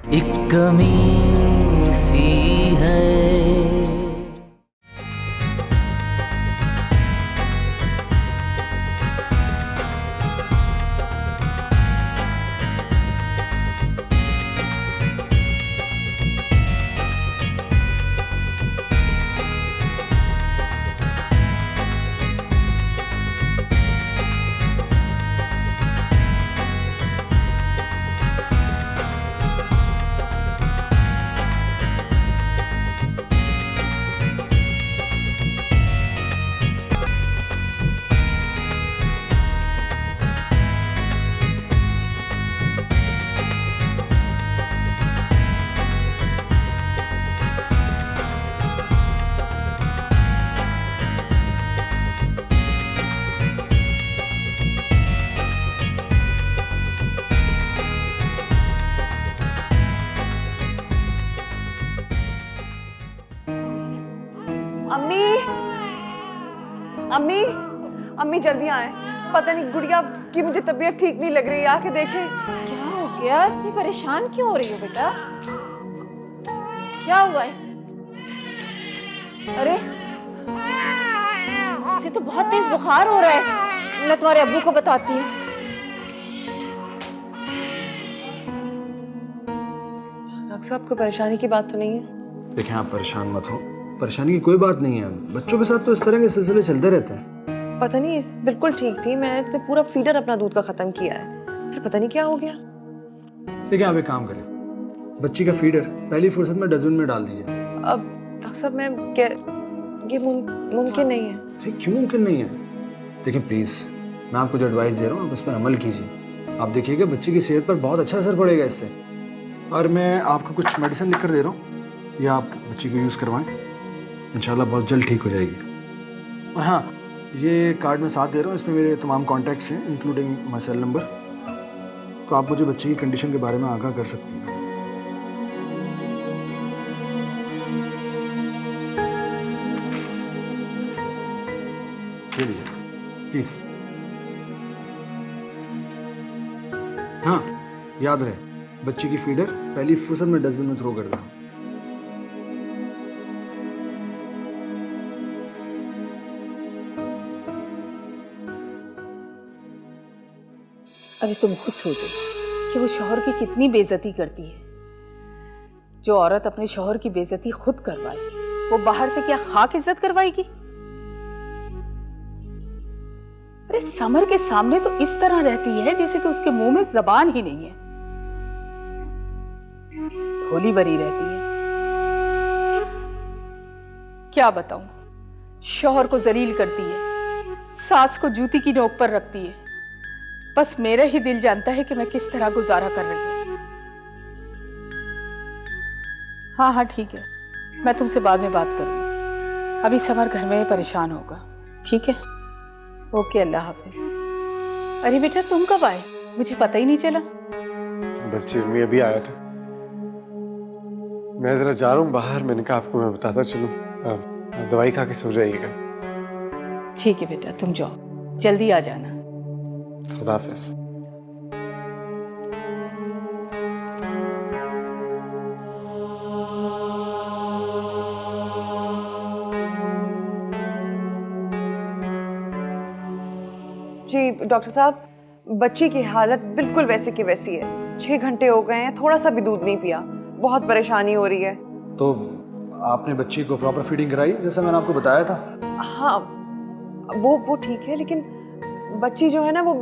एक कमी सी है। अम्मी, अम्मी, अम्मी जल्दी आए। पता नहीं गुड़िया की मुझे तबीयत ठीक नहीं लग रही, आके देखें। क्या हो गया? इतनी परेशान क्यों हो रही हो बेटा? क्या हुआ है? अरे इसे तो बहुत तेज बुखार हो रहा है। मैं तुम्हारे अब्बू को बताती हूँ। डॉक्टर साहब को परेशानी की बात तो नहीं है? देखें, आप परेशान मत हो, परेशानी की कोई बात नहीं है। बच्चों के साथ तो इस तरह के सिलसिले चलते रहते हैं। पता नहीं, इस बिल्कुल ठीक थी, मैंने पूरा फीडर अपना दूध का खत्म किया है, फिर पता नहीं क्या हो गया। देखिए, आप एक काम करें, बच्ची का फीडर पहली फुर्सत में डस्टबिन में डाल दीजिए। अब डॉक्टर साहब ये मुमकिन नहीं है। अरे क्यों मुमकिन नहीं है? देखिए प्लीज़, मैं आपको जो एडवाइस दे रहा हूँ आप उस पर अमल कीजिए। आप देखिएगा बच्ची की सेहत पर बहुत अच्छा असर पड़ेगा इससे। और मैं आपको कुछ मेडिसिन लिख कर दे रहा हूँ, ये आप बच्ची को यूज़ करवाएं, इंशाल्लाह बहुत जल्द ठीक हो जाएगी। और हाँ, ये कार्ड मैं साथ दे रहा हूँ, इसमें मेरे तमाम कॉन्टैक्ट्स हैं इंक्लूडिंग माई सेल नंबर, तो आप मुझे बच्ची की कंडीशन के बारे में आगाह कर सकती हैं। ले लीजिए प्लीज़। हाँ, याद रहे, बच्ची की फीडर पहली फुर्सत में डस्टबिन में थ्रो कर देना। अरे तुम खुद सोचो कि वो शौहर की कितनी बेइज्जती करती है। जो औरत अपने शौहर की बेइज्जती खुद करवाए, वो बाहर से क्या खाक इज्जत करवाएगी? अरे समर के सामने तो इस तरह रहती है जैसे कि उसके मुंह में जबान ही नहीं है। भोली बरी रहती है। क्या बताऊं, शौहर को जलील करती है, सास को जूती की नोक पर रखती है। बस मेरा ही दिल जानता है कि मैं किस तरह गुजारा कर रही हूं। हाँ हाँ ठीक है, मैं तुमसे बाद में बात करूंगी। अभी समर घर में परेशान होगा, ठीक है? ओके, अल्लाह हाफिज। अरे बेटा तुम कब आए? मुझे पता ही नहीं चला। बस जी, मैं अभी आया था। मैं जरा जा रहा हूँ बाहर, मैंने कहा आपको मैं बताता चलूँ। दवाई खा के सो जाइएगा। ठीक है बेटा, तुम जाओ, जल्दी आ जाना। खुदा हाफिज। जी डॉक्टर साहब, बच्ची की हालत बिल्कुल वैसे की वैसी है। 6 घंटे हो गए हैं, थोड़ा सा भी दूध नहीं पिया, बहुत परेशानी हो रही है। तो आपने बच्ची को प्रॉपर फीडिंग कराई जैसा मैंने आपको बताया था? हाँ, वो ठीक है, लेकिन बच्ची जो है ना वो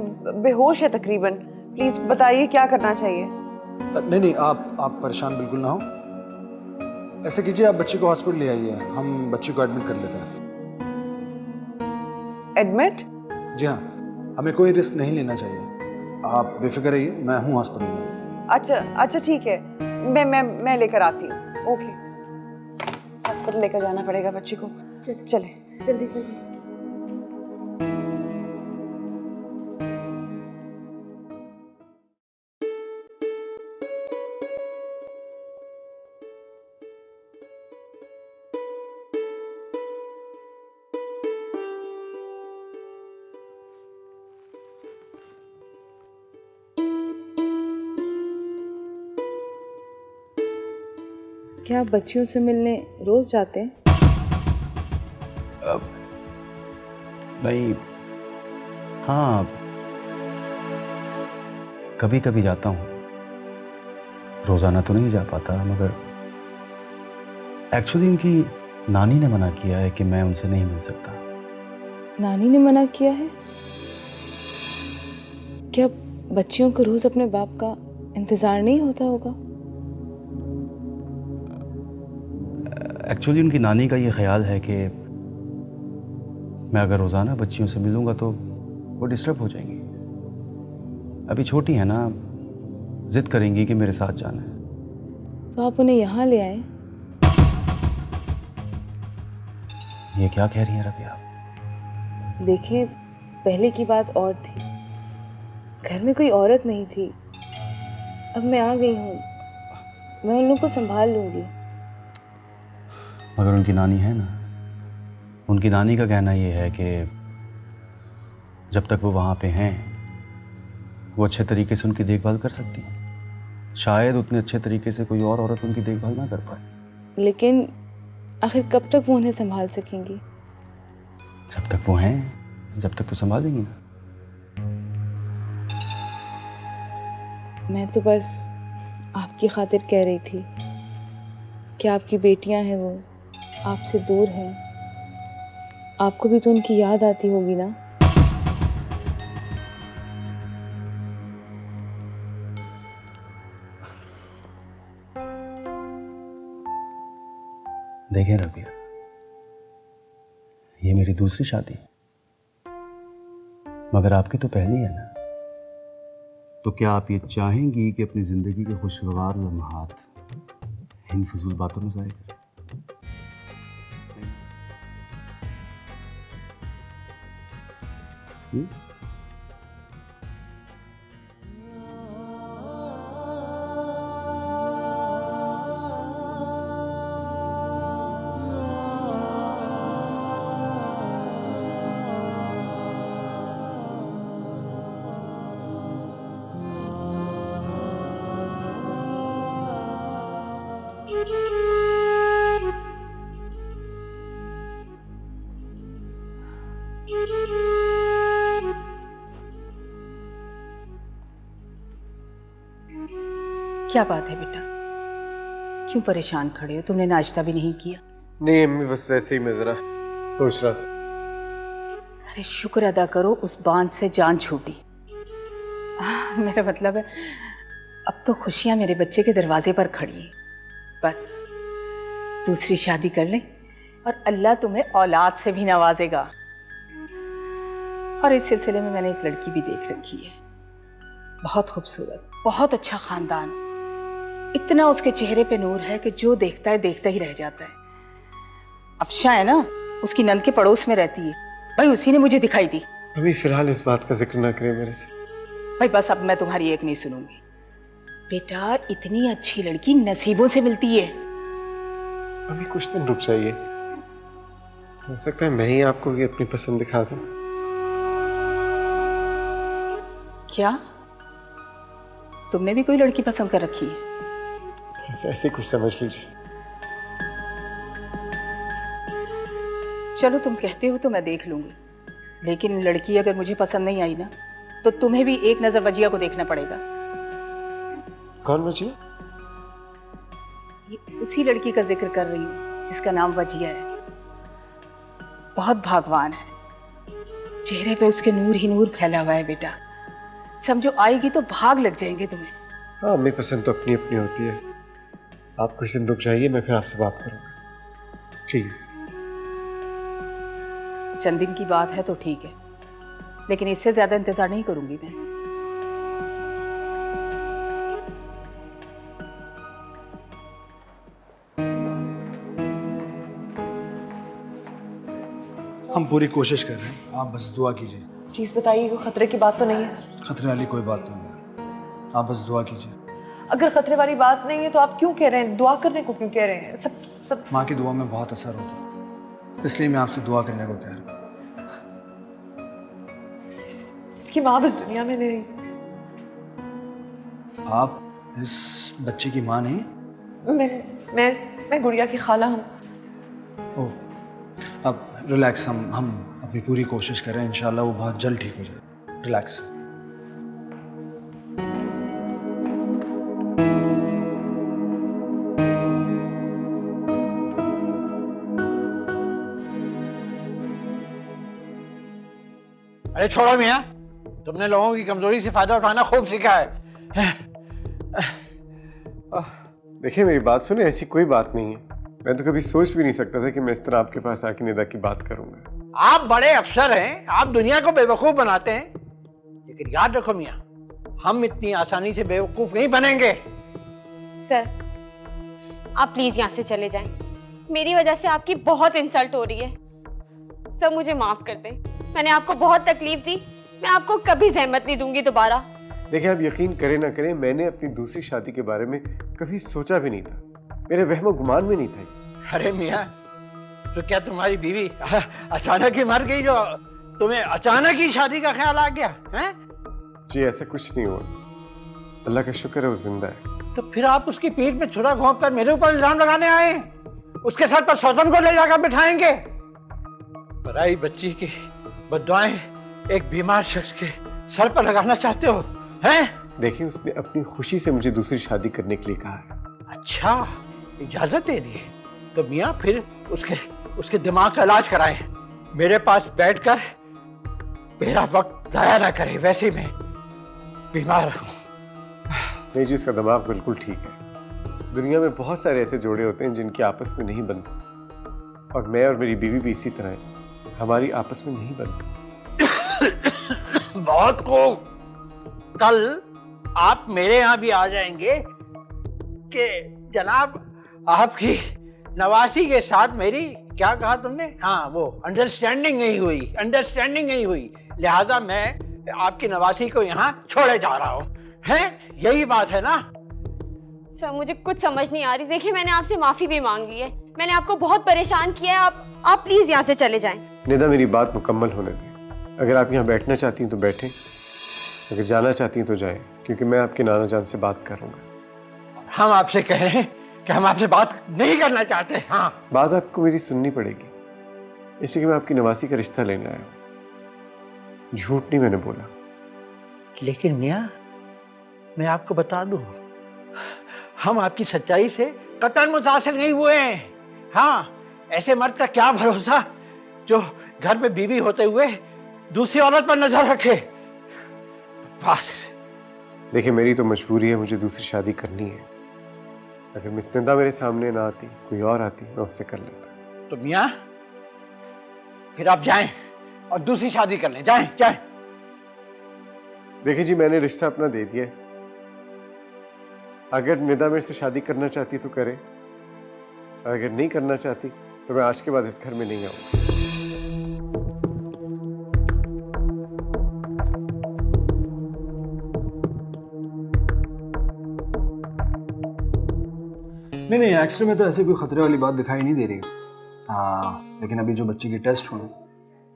बेहोश है तकरीबन। प्लीज बताइए क्या करना चाहिए। नहीं नहीं, आप परेशान बिल्कुल ना हो। ऐसे कीजिए, आप बच्ची को हॉस्पिटल ले आइए, हम बच्ची को एडमिट कर लेते हैं। एडमिट? जी हाँ, हमें कोई रिस्क नहीं लेना चाहिए। आप बेफिक्र रहिए, मैं हूँ हॉस्पिटल में। अच्छा ठीक है, मैं लेकर आती हूँ। ओके, हॉस्पिटल लेकर जाना पड़ेगा बच्ची को। चले जल्दी जल्दी। क्या आप बच्चियों से मिलने रोज जाते हैं? नहीं, हाँ कभी कभी जाता हूँ, रोजाना तो नहीं जा पाता, मगर एक्चुअली उनकी नानी ने मना किया है कि मैं उनसे नहीं मिल सकता। नानी ने मना किया है? क्या बच्चियों को रोज अपने बाप का इंतजार नहीं होता होगा? एक्चुअली उनकी नानी का ये ख्याल है कि मैं अगर रोजाना बच्चियों से मिलूंगा तो वो डिस्टर्ब हो जाएंगी। अभी छोटी है ना, जिद करेंगी कि मेरे साथ जाना है। तो आप उन्हें यहाँ ले आए। ये क्या कह रही हैं रबी आप? देखिए, पहले की बात और थी, घर में कोई औरत नहीं थी। अब मैं आ गई हूँ, मैं उन लोगों को संभाल लूंगी। मगर उनकी नानी है ना, उनकी नानी का कहना ये है कि जब तक वो वहाँ पे हैं वो अच्छे तरीके से उनकी देखभाल कर सकती हैं। शायद उतने अच्छे तरीके से कोई और औरत उनकी देखभाल ना कर पाए। लेकिन आखिर कब तक वो उन्हें संभाल सकेंगी? जब तक वो हैं, जब तक तो संभालेंगी ना। मैं तो बस आपकी खातिर कह रही थी कि आपकी बेटियां हैं, वो आपसे दूर हैं, आपको भी तो उनकी याद आती होगी ना। देखें रबिया, ये मेरी दूसरी शादी है, मगर आपकी तो पहली है ना। तो क्या आप ये चाहेंगी कि अपनी जिंदगी के खुशगवार लम्हात इन फजूल बातों में ज़ाया करें? क्या बात है बेटा, क्यों परेशान खड़े हो? तुमने नाश्ता भी नहीं किया? नहीं अम्मी, बस वैसे ही मैं ज़रा सोच रहा था। अरे शुक्र अदा करो, उस बांध से जान छूटी। मेरा मतलब है अब तो खुशियां मेरे बच्चे के दरवाजे पर खड़ी हैं। बस दूसरी शादी कर लें और अल्लाह तुम्हें औलाद से भी नवाजेगा। और इस सिलसिले में मैंने एक लड़की भी देख रखी है, बहुत खूबसूरत, बहुत अच्छा खानदान, इतना उसके चेहरे पे नूर है कि जो देखता है देखता ही रह जाता है। अफशा है ना, उसकी नंद के पड़ोस में रहती है, भाई उसी ने मुझे दिखाई दी। अम्मी फिलहाल इस बात का जिक्र ना करें मेरे से। भाई बस, अब मैं तुम्हारी एक नहीं सुनूंगी। बेटा, इतनी अच्छी लड़की नसीबों से मिलती है। अभी कुछ दिन रुक जाइए, हो सकता है मैं ही आपको ये अपनी पसंद दिखा दूं। क्या तुमने भी कोई लड़की पसंद कर रखी है? ऐसे कुछ समझ लीजिए। चलो तुम कहते हो तो मैं देख लूंगी, लेकिन लड़की अगर मुझे पसंद नहीं आई ना, तो तुम्हें भी एक नजर वजिया को देखना पड़ेगा। कौन वजिया? ये उसी लड़की का जिक्र कर रही हूँ जिसका नाम वजिया है। बहुत भागवान है, चेहरे पे उसके नूर ही नूर फैला हुआ है बेटा। समझो आएगी तो भाग लग जाएंगे तुम्हें। हाँ अम्मी, पसंद तो अपनी अपनी होती है। आप कुछ दिन रुक जाइए, मैं फिर आपसे बात करूँगा प्लीज़। चंद दिन की बात है तो ठीक है, लेकिन इससे ज्यादा इंतजार नहीं करूंगी मैं। हम पूरी कोशिश कर रहे हैं, आप बस दुआ कीजिए। प्लीज बताइए, कोई खतरे की बात तो नहीं है? खतरे वाली कोई बात नहीं है, आप बस दुआ कीजिए। अगर खतरे वाली बात नहीं है तो आप क्यों कह रहे हैं? दुआ करने को क्यों कह रहे हैं? सब माँ की दुआ में बहुत असर होता है, इसलिए मैं आपसे दुआ करने को कह रहा हूँ। इसकी माँ इस दुनिया में नहीं। आप इस बच्चे की माँ नहीं? मैं मैं गुड़िया की खाला हूँ। ओह, अब रिलैक्स, हम अपनी पूरी कोशिश करें, इंशाल्लाह वो बहुत जल्द ठीक हो जाए। रिलैक्स। अरे छोड़ो मियाँ, तुमने लोगों की कमजोरी से फायदा उठाना खूब सीखा है। देखिए मेरी बात सुने, ऐसी कोई बात नहीं है। मैं तो कभी सोच भी नहीं सकता था कि मैं इस तरह आपके पास आके निदा की बात करूंगा। आप बड़े अफसर हैं, आप दुनिया को बेवकूफ बनाते हैं, लेकिन याद रखो मियाँ, हम इतनी आसानी से बेवकूफ नहीं बनेंगे। सर आप प्लीज यहाँ से चले जाएं। मेरी वजह से आपकी बहुत इंसल्ट हो रही है। सर मुझे माफ कर दें, मैंने आपको बहुत तकलीफ दी। मैं आपको कभी जहमत नहीं दूंगी दोबारा। देखिए आप यकीन करें ना करें, मैंने अपनी दूसरी शादी के बारे में कभी सोचा भी नहीं था, मेरे वहमो गुमान में नहीं था। अरे मियाँ, तो क्या तुम्हारी बीवी अचानक ही मर गई जो तुम्हें अचानक ही शादी का ख्याल आ गया है? जी ऐसा कुछ नहीं हुआ, अल्लाह का शुक्र है वो जिंदा है। तो फिर आप उसकी पीठ में छुरा घोंप कर मेरे ऊपर इल्जाम लगाने आए? उसके सर पर सौतन को ले जाकर बिठाएंगे? पराई बच्ची की बद्दुआएं एक बीमार शख्स के सर पर लगाना चाहते हो हैं? देखिए उसने अपनी खुशी से मुझे दूसरी शादी करने के लिए कहा है। अच्छा, इजाजत दे दी है तो मियाँ फिर उसके दिमाग का इलाज कराएं। मेरे पास बैठकर मेरा वक्त जाया ना करे, वैसे मैं बीमार हूँ। नहीं जी, उसका दिमाग बिल्कुल ठीक है। दुनिया में बहुत सारे ऐसे जोड़े होते हैं जिनके आपस में नहीं बनते, और मैं और मेरी बीवी भी इसी तरह है, हमारी आपस में नहीं बनती। बहुत खूब, कल आप मेरे यहाँ भी आ जाएंगे कि जनाब आपकी नवासी के साथ मेरी, क्या कहा तुमने, हाँ वो अंडरस्टैंडिंग नहीं हुई, लिहाजा मैं आपकी नवासी को यहाँ छोड़े जा रहा हूँ, हैं? यही बात है ना? सर मुझे कुछ समझ नहीं आ रही। देखिए मैंने आपसे माफी भी मांग ली है, मैंने आपको बहुत परेशान किया है। आप प्लीज यहाँ से चले जाएं। निदा मेरी बात मुकम्मल होने दें। अगर आप यहाँ बैठना चाहती हैं तो बैठें, अगर जाना चाहती हैं तो जाएं, क्योंकि मैं आपके नाना जान से बात करूँगा। हम आपसे कह रहे हैं कि हम आपसे बात नहीं करना चाहते। हाँ, बात आपको मेरी सुननी पड़ेगी, इसलिए कि मैं आपकी नवासी का रिश्ता लेने आया हूँ। झूठ नहीं मैंने बोला। लेकिन मियाँ मैं आपको बता दूं, हम आपकी सच्चाई से कतई मुतासिर नहीं हुए हैं। हाँ, ऐसे मर्द का क्या भरोसा जो घर में बीवी होते हुए दूसरी औरत पर नजर रखे। बस देखिए मेरी तो मजबूरी है, मुझे दूसरी शादी करनी है। अगर मिस निदा मेरे सामने ना आती, कोई और आती, मैं उससे कर लेता। तो मियाँ फिर आप जाएं और दूसरी शादी कर लें। जाएं। देखिए जी मैंने रिश्ता अपना दे दिया है, अगर निदा मेरे से शादी करना चाहती तो करे, अगर नहीं करना चाहती तो मैं आज के बाद इस घर में नहीं आऊंगा। नहीं, एक्सरे में तो ऐसे कोई खतरे वाली बात दिखाई नहीं दे रही। हाँ, लेकिन अभी जो बच्चे की टेस्ट हुए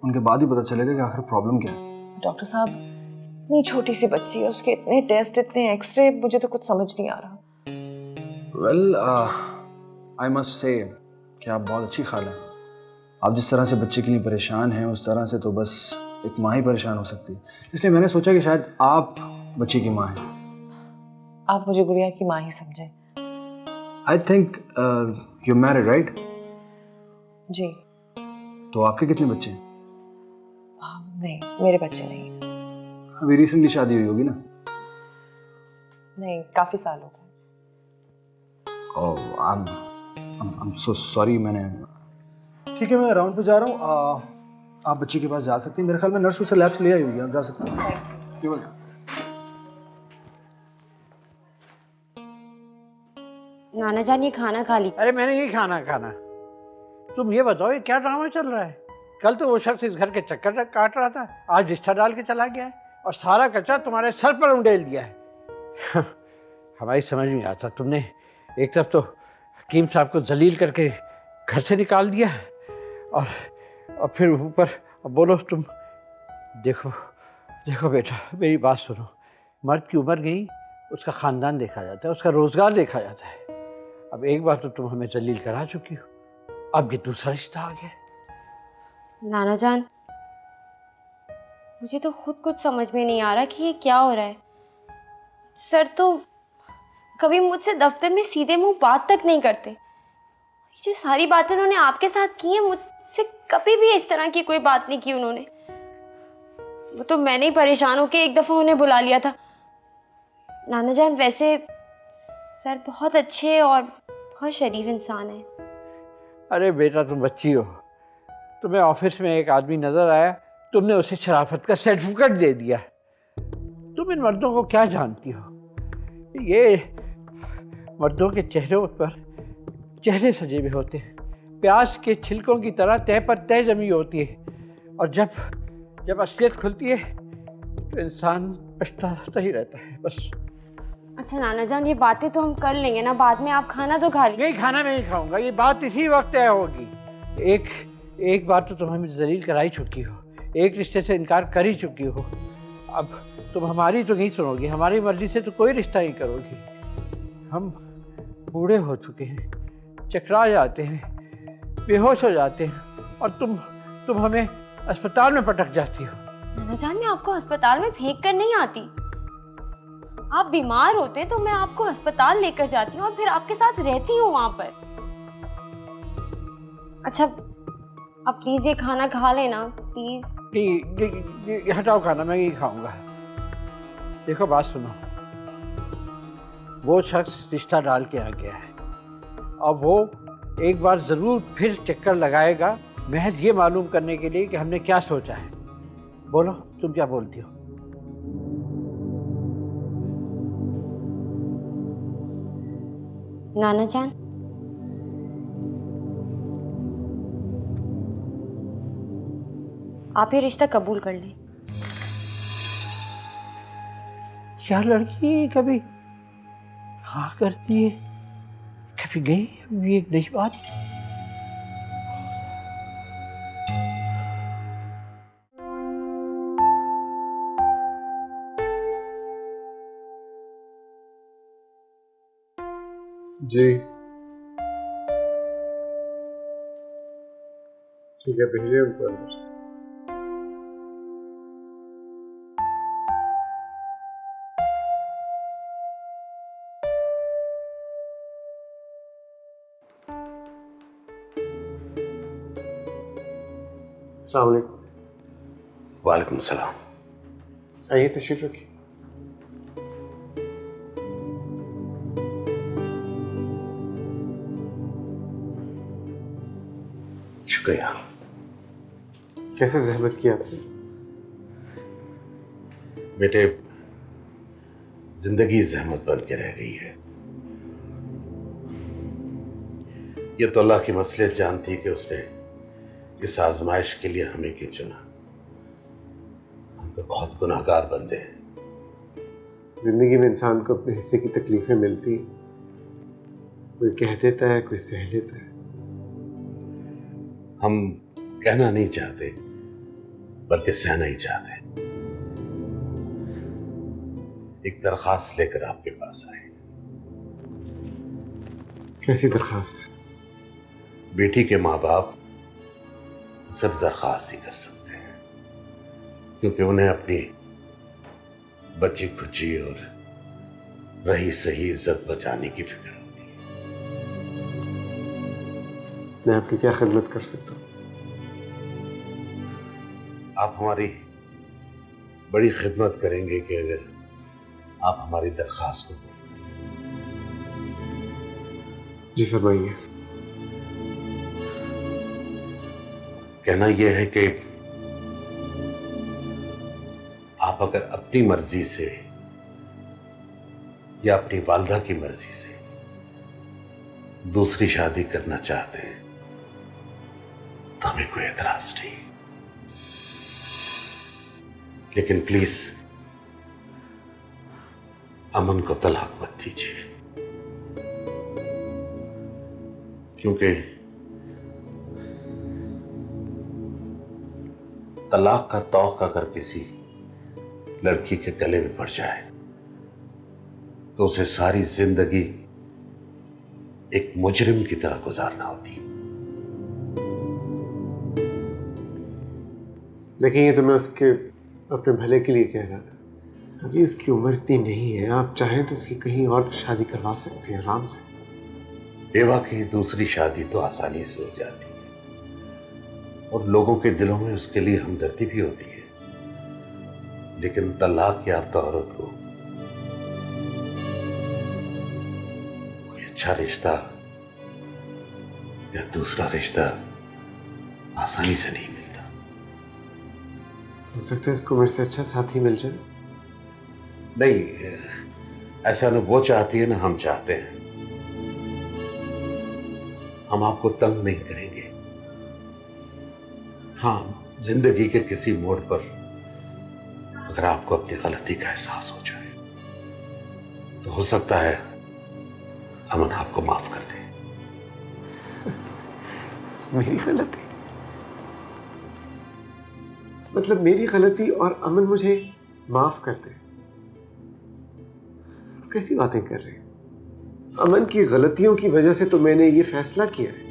उनके बाद ही पता चलेगा कि आखिर प्रॉब्लम क्या है। डॉक्टर साहब, इतनी छोटी सी बच्ची है, उसके इतने टेस्ट, इतने एक्सरे, मुझे तो कुछ समझ नहीं आ रहा। वेल, आई मस्ट से कि आप बहुत अच्छी खाला हैं। आप जिस तरह से बच्चे के लिए परेशान हैं, उस तरह से तो बस एक माँ ही परेशान हो सकती है। इसलिए मैंने सोचा कि शायद आप बच्चे की माँ हैं। आप मुझे गुड़िया की माँ ही समझें। I think you married, right? जी। तो आपके कितने बच्चे हैं? नहीं, मेरे बच्चे नहीं। अभी रिसेंटली शादी हुई होगी ना? नहीं, काफी साल हो गए। ओह, I'm so sorry। मैंने, ठीक है, मैं राउंड पे जा रहा हूँ। आप बच्चे के पास जा सकती हैं। मेरे ख्याल में नर्स उसे लैब से ले आई होगी, आप जा सकते हैं। नाना जान ये खाना खा लीजिए। अरे मैंने ये खाना। तुम ये बताओ ये क्या ड्रामा चल रहा है? कल तो वो शख्स इस घर के चक्कर काट रहा था, आज रिश्ता डाल के चला गया है और सारा कचरा तुम्हारे सर पर उंडेल दिया है। हमारी समझ में आता, तुमने एक तरफ तो हकीम साहब को जलील करके घर से निकाल दिया और फिर ऊपर बोलो तुम। देखो बेटा, मेरी बात सुनो। मर्द की उम्र गई, उसका ख़ानदान देखा जाता है, उसका रोज़गार देखा जाता है। अब एक बार तो तुम हमें जलील करा चुकी हो, अब ये दूसरा रिश्ता आ गया। नाना जान, मुझे तो खुद कुछ समझ में नहीं आ रहा कि ये क्या हो रहा है। सर तो कभी मुझसे दफ्तर में सीधे मुंह बात तक नहीं करते। ये जो सारी बातें उन्होंने आपके साथ की हैं, मुझसे कभी भी इस तरह की कोई बात नहीं की उन्होंने। वो तो मैंने ही परेशान होकर एक दफा उन्हें बुला लिया था। नाना जान, वैसे सर बहुत अच्छे और बहुत शरीफ इंसान है। अरे बेटा, तुम बच्ची हो, तुम्हें ऑफिस में एक आदमी नजर आया, तुमने उसे शराफत का सर्टिफिकेट दे दिया। तुम इन मर्दों को क्या जानती हो? ये मर्दों के चेहरों पर चेहरे सजे हुए होते हैं, प्याज के छिलकों की तरह तह पर तह जमी होती है, और जब असलियत खुलती है तो इंसान पछताता ही रहता है बस। अच्छा नाना जान, ये बातें तो हम कर लेंगे ना, बाद में आप खाना तो खा लीजिए। नहीं, खाना मैं नहीं खाऊंगा, ये बात इसी वक्त तय होगी। एक बार तो तुम हमें जलील कराई चुकी हो, एक रिश्ते से इनकार कर ही चुकी हो, अब तुम हमारी तो नहीं सुनोगी, हमारी मर्जी से तो कोई रिश्ता नहीं करोगी। हम बूढ़े हो चुके हैं, चकरा जाते हैं, बेहोश हो जाते हैं, और तुम हमें अस्पताल में पटक जाती हो। नाना जान, मैं आपको अस्पताल में फेंक कर नहीं आती। आप बीमार होते हैं तो मैं आपको अस्पताल लेकर जाती हूँ और फिर आपके साथ रहती हूँ वहां पर। अच्छा, आप प्लीज ये खाना खा लेना प्लीज। नहीं, हटाओ खाना, मैं नहीं खाऊंगा। देखो बात सुनो, वो शख्स रिश्ता डाल के आ गया है, अब वो एक बार जरूर फिर चक्कर लगाएगा, महज ये मालूम करने के लिए कि हमने क्या सोचा है। बोलो, तुम क्या बोलती हो? नाना जान, आप ये रिश्ता कबूल कर लें। क्या लड़की है, कभी हाँ करती है, कभी गई, अभी एक नई बात। जी ठीक है, भेजिए उनको अंदर। अस्सलाम वालेकुम। वालेकुम सलाम। आइए, तशरीफ रखिए। शुक्रिया। कैसे जहमत की आपने? बेटे, जिंदगी जहमत बन के रह गई है। ये तो अल्लाह की मसलियत जानती कि उसने इस आजमाइश के लिए हमें क्यों चुना। हम तो बहुत गुनाहगार बंदे हैं। जिंदगी में इंसान को अपने हिस्से की तकलीफें मिलती, कोई कह देता है, कोई सह लेता है। हम कहना नहीं चाहते बल्कि सहना ही चाहते। एक दरखास्त लेकर आपके पास आए। कैसी दरखास्त? बेटी के माँ बाप सब दरखास्त ही कर सकते हैं, क्योंकि उन्हें अपनी बच्ची खुची और रही सही इज्जत बचाने की फिक्र होती है। मैं आपकी क्या खिदमत कर सकता हूँ? आप हमारी बड़ी खिदमत करेंगे कि अगर आप हमारी दरखास्त को। जी फरमाइए। कहना यह है कि आप अगर अपनी मर्जी से या अपनी वालदा की मर्जी से दूसरी शादी करना चाहते हैं तो हमें कोई एतराज नहीं, लेकिन प्लीज अमन को तलाक मत दीजिए, क्योंकि तलाक का तौक अगर किसी लड़की के गले में पड़ जाए तो उसे सारी जिंदगी एक मुजरिम की तरह गुजारना होती। देखिए, ये तो मैं उसके अपने भले के लिए कह रहा था। अभी उसकी उम्र इतनी नहीं है, आप चाहें तो उसकी कहीं और शादी करवा सकते हैं आराम से। एवा की दूसरी शादी तो आसानी से हो जाती है और लोगों के दिलों में उसके लिए हमदर्दी भी होती है, लेकिन तलाक याफ्ता औरत को कोई अच्छा रिश्ता या दूसरा रिश्ता आसानी से नहीं मिलता। हो सकता है इसको मेरे से अच्छा साथी मिल जाए। नहीं, ऐसा न वो चाहती है ना हम चाहते हैं। हम आपको तंग नहीं करेंगे। हाँ, जिंदगी के किसी मोड़ पर अगर आपको अपनी गलती का एहसास हो जाए तो हो सकता है अमन आपको माफ कर दे। मेरी गलती? मतलब मेरी गलती और अमन मुझे माफ कर दे? कैसी बातें कर रहे हैं? अमन की गलतियों की वजह से तो मैंने ये फैसला किया है।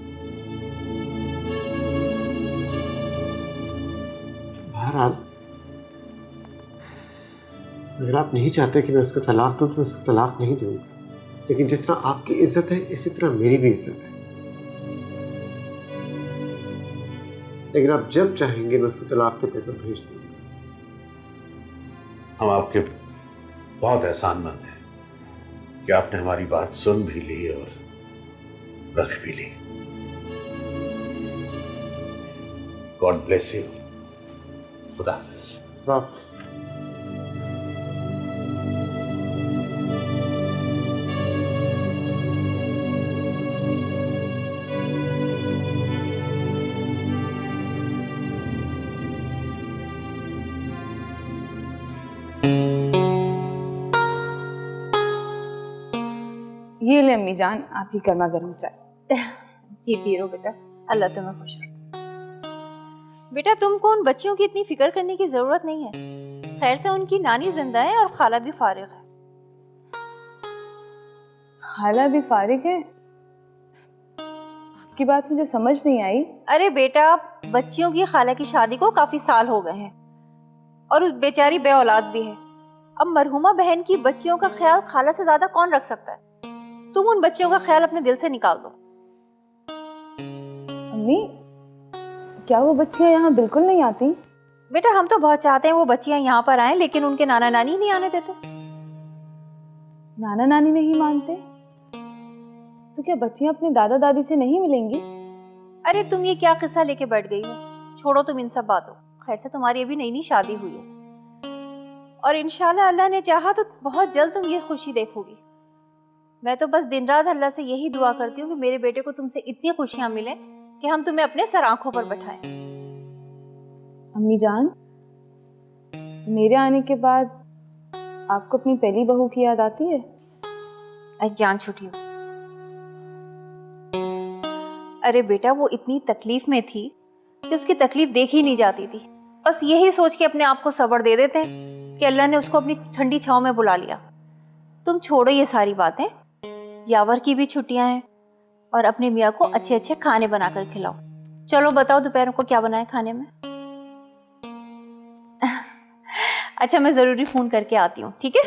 बहरहाल, अगर आप नहीं चाहते कि मैं उसको तलाक दूं तो मैं उसको तलाक नहीं दूंगा, लेकिन जिस तरह आपकी इज्जत है इसी तरह मेरी भी इज्जत है। लेकिन आप जब चाहेंगे मैं उसको तलाक के पेपर भेज दूंगा। हम आपके बहुत एहसानमंद हैं कि आपने हमारी बात सुन भी ली और रख भी ली। God bless you. खुदा हाफिज। खुदा हाफिज। ये ले अम्मी जान आपकी गर्मा गर्म चाय। जी पी लो बेटा, अल्लाह तुम्हें खुश रखे। बेटा तुमको उन बच्चियों की इतनी फिक्र करने की जरूरत नहीं है। खैर से उनकी नानी जिंदा है और खाला भी फारिग है। खाला भी फारिग है? आपकी बात मुझे समझ नहीं आई। अरे बेटा, बच्चियों की खाला की शादी को काफी साल हो गए हैं और उस बेचारी बे औलाद भी है। अब मरहुमा बहन की बच्चियों का ख्याल खाला से ज्यादा कौन रख सकता है? तुम उन बच्चियों का ख्याल अपने दिल से निकाल दो। अम्मी, क्या वो बच्चियां यहाँ बिल्कुल नहीं आती? बेटा हम तो बहुत चाहते हैं वो बच्चियां यहाँ पर आएं, लेकिन उनके नाना नानी नहीं आने देते। नाना नानी नहीं मानते? तो क्या बच्चियां अपने दादा दादी से नहीं मिलेंगी? अरे तुम ये क्या किस्सा लेके बैठ गई हो? छोड़ो तुम इन सब बातों। खैर से तुम्हारी अभी नई नई शादी हुई है और इंशाल्लाह अल्लाह ने चाहा तो बहुत जल्द तुम ये खुशी देखोगी। मैं तो बस दिन रात अल्लाह से यही दुआ करती हूँ कि मेरे बेटे को तुमसे इतनी खुशियां मिले कि हम तुम्हें अपने सर आंखों पर बैठाएं। अम्मी जान, मेरे आने के बाद आपको अपनी पहली बहू की याद आती है? जान छूटी उससे। अरे बेटा वो इतनी तकलीफ में थी कि उसकी तकलीफ देखी नहीं जाती थी। बस यही सोच के अपने आप को सब्र दे देते हैं कि अल्लाह ने उसको अपनी ठंडी छांव में बुला लिया। तुम छोड़ो ये सारी बातें। यावर की भी छुट्टियां हैं और अपने मियाँ को अच्छे अच्छे खाने बनाकर खिलाओ। चलो बताओ दोपहर को क्या बनाए खाने में? अच्छा मैं जरूरी फोन करके आती हूँ, ठीक है?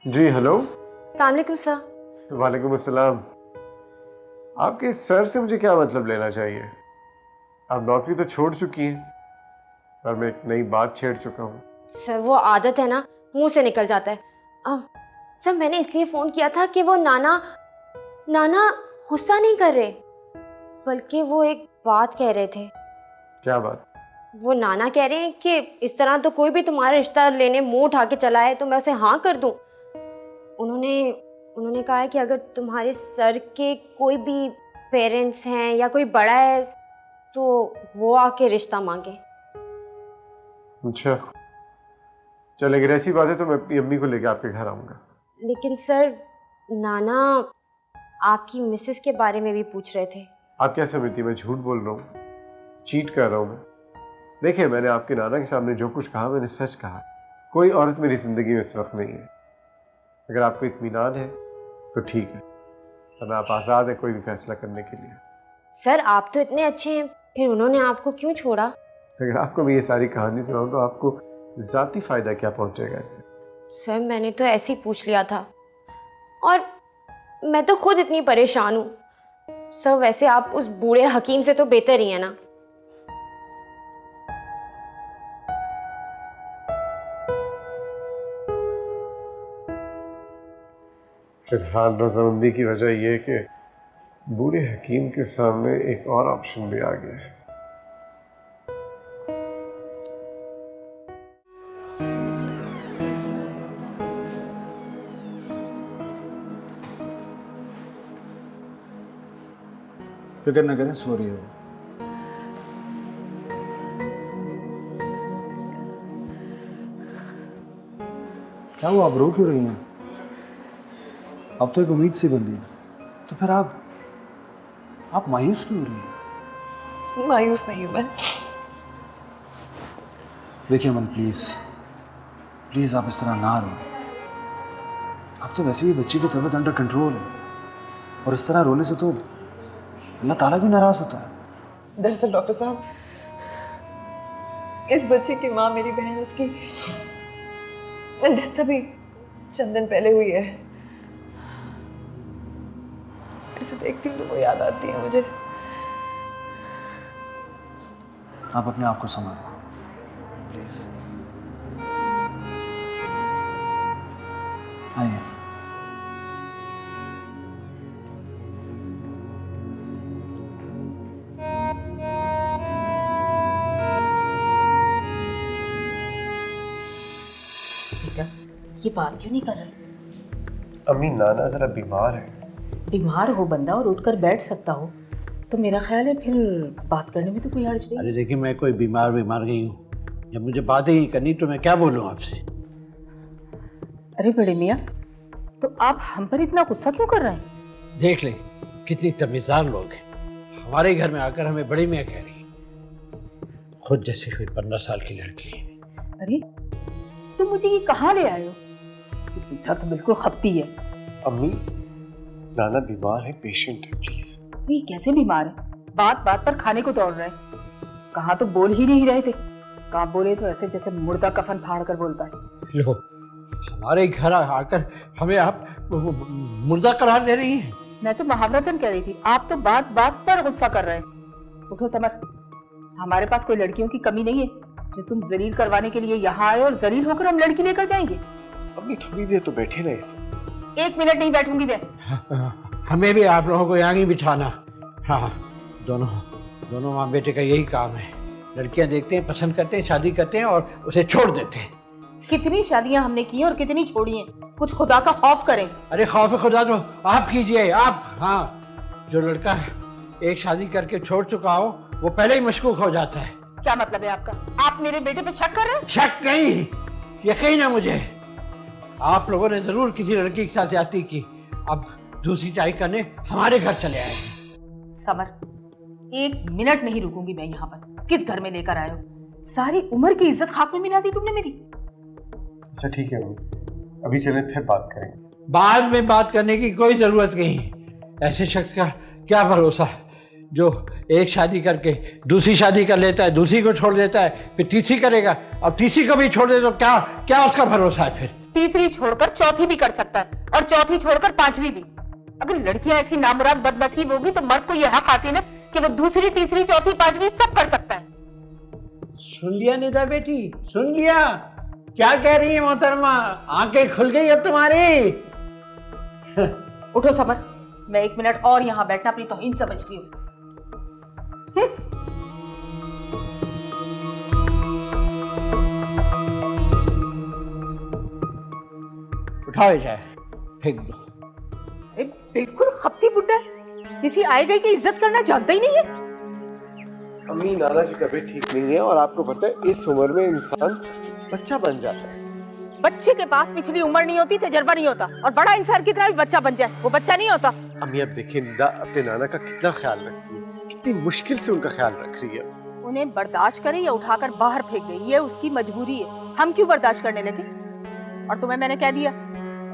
जी हेलो। अस्सलाम वालेकुम सर। वालेकुम अस्सलाम। आपके सर से मुझे क्या मतलब लेना चाहिए? आप नौकरी तो छोड़ चुकी हैं और मैं एक नई बात छेड़ चुका हूँ। सर वो आदत है ना, मुंह से निकल जाता है। सर मैंने इसलिए फोन किया था कि वो नाना गुस्सा नहीं कर रहे, बल्कि वो एक बात कह रहे थे। क्या बात? वो नाना कह रहे हैं कि इस तरह तो कोई भी तुम्हारा रिश्ता लेने मुंह उठा के चला है तो मैं उसे हाँ कर दूं। उन्होंने कहा है कि अगर तुम्हारे सर के कोई भी पेरेंट्स हैं या कोई बड़ा है तो वो आके रिश्ता मांगे। अच्छा चल, अगर ऐसी बात है तो मैं अपनी अम्मी को लेकर आपके घर आऊँगा। लेकिन सर नाना आपकी मिसेस के बारे में भी पूछ रहे थे। आप क्या समझती, मैं झूठ बोल रहा हूँ, चीट कर रहा हूँ मैं? देखिए, मैंने आपके नाना के सामने जो कुछ कहा मैंने सच कहा। कोई औरत मेरी ज़िंदगी में इस वक्त नहीं है। अगर आपको इत्मीनान है तो ठीक है, वरना आप आज़ाद हैं कोई भी फैसला करने के लिए। सर आप तो इतने अच्छे हैं, फिर उन्होंने आपको क्यों छोड़ा? अगर आपको मैं ये सारी कहानी सुनाऊं तो आपको ज़ाती फ़ायदा क्या पहुंचेगा इससे? सर मैंने तो ऐसे ही पूछ लिया था, और मैं तो खुद इतनी परेशान हूँ। सर वैसे आप उस बूढ़े हकीम से तो बेहतर ही है ना। फिलहाल रजामंदी की वजह यह है कि बूढ़े हकीम के सामने एक और ऑप्शन भी आ गया है। फिक्र न करें, सो रही हो। क्या हुआ, आप रो क्यों रही हैं? अब तो एक उम्मीद सी बंदी है, तो फिर आप मायूस क्यों हो रही हैं? मायूस नहीं हूँ मैं। देखिए अमन, प्लीज़ आप इस तरह ना रो। आप तो वैसे भी बच्ची की तबीयत अंडर कंट्रोल है, और इस तरह रोने से तो अल्लाह ताला भी नाराज़ होता है। दरअसल डॉक्टर साहब, इस बच्चे की माँ मेरी बहन, उसकी डेथ अभी चंद दिन पहले हुई है। इसे देखती हूँ तो वो याद आती है मुझे। आप अपने आप को संभालो प्लीज। आइए। बेटा, ये बात क्यों नहीं कर रहे? अम्मी, नाना जरा बीमार है। बीमार हो बंदा और उठकर बैठ सकता हो तो मेरा ख्याल है फिर बात करने में तो कोई हर्ज नहीं। अरे देखिए, मैं कोई बीमार गई हूँ? जब मुझे बात ही करनी तो मैं क्या बोलूँ आपसे? अरे बड़े मियाँ, तो आप हम पर इतना गुस्सा क्यों कर रहे हैं? देख ले कितनी तमीज़दार लोग हैं, हमारे घर में आकर हमें बड़ी मियाँ कह रही है, खुद जैसी कोई 15 साल की लड़की। अरे तुम मुझे ये कहाँ ले आए हो? पूछा तो बिल्कुल खपती है। अम्मी, नाना बीमार है, पेशेंट है, प्लीज। ये कैसे बीमार है? बात बात पर खाने को दौड़ रहे हैं। कहाँ तो बोल ही नहीं रहे थे, कहाँ बोले तो ऐसे जैसे मुर्दा कफन फाड़ कर बोलता है। लो, हमारे घर आकर हमें आप मुर्दा करार दे रही हैं। मैं तो महाव्रतन कह रही थी, आप तो बात बात पर गुस्सा कर रहे हैं। उठो समर, हमारे पास कोई लड़कियों की कमी नहीं है जो तुम जलील करवाने के लिए यहाँ आए और जलील होकर हम लड़की लेकर जाएंगे। अम्मी थोड़ी देर तो बैठे रहे। 1 मिनट नहीं बैठूंगी मैं। हमें भी आप लोगों को यहाँ ही बिठाना। हाँ, दोनों माँ बेटे का यही काम है। लड़कियां देखते हैं, पसंद करते हैं, शादी करते हैं और उसे छोड़ देते हैं। कितनी शादियां हमने की और कितनी छोड़ी हैं। कुछ खुदा का खौफ करें। अरे खौफ खुदा तो आप कीजिए, आप। हाँ, जो लड़का एक शादी करके छोड़ चुका हो वो पहले ही मशकूक हो जाता है। क्या मतलब है आपका? आप मेरे बेटे पे शक कर रहे हैं? शक नहीं, यकीन है मुझे। आप लोगों ने जरूर किसी लड़की के साथ ज्यादती की, अब दूसरी चाय करने हमारे घर चले आए। समर, 1 मिनट नहीं रुकूंगी मैं यहाँ पर। किस घर में लेकर आए हो? सारी उम्र की इज्जत खाक में मिला दी तुमने मेरी। अच्छा ठीक है, अभी चलें फिर बात करेंगे। बाद में बात करने की कोई जरूरत नहीं। ऐसे शख्स का क्या भरोसा जो एक शादी करके दूसरी शादी कर लेता है, दूसरी को छोड़ देता है, फिर तीसरी करेगा, अब तीसरी को भी छोड़ दे तो क्या उसका भरोसा है? फिर तीसरी छोड़कर चौथी भी कर सकता है और चौथी छोड़कर 5वीं भी। अगर लड़कियां ऐसी नामुराद बदनसीब होगी तो मर्द को यह हक हासिल है कि वो दूसरी, तीसरी, चौथी, 5वीं सब कर सकता है। सुन लिया निदा बेटी, सुन लिया क्या कह रही है मोहतरमा? आंखें खुल गई अब तुम्हारी। उठो समर, मैं 1 मिनट और यहाँ बैठना अपनी तौहीन समझती हूँ। उठाओ जाए, फेंक दो। अरे बिल्कुल खपती बुड्ढा है, किसी आए गए की इज्जत करना जानता ही नहीं है। अम्मी, नाना की तबीयत ठीक नहीं है और आपको पता है इस उम्र में इंसान बच्चा बन जाता है। बच्चे के पास पिछली उम्र नहीं होती, तजर्बा नहीं होता, और बड़ा इंसान की तरह भी बच्चा बन जाए वो बच्चा नहीं होता। अम्मी अब देखिए, निदा अपने नाना का कितना ख्याल रखती है, कितनी मुश्किल से उनका ख्याल रख रही है। उन्हें बर्दाश्त करे या उठाकर बाहर फेंक दे, ये उसकी मजबूरी है। हम क्यों बर्दाश्त करने लगे? और तुम्हें मैंने कह दिया,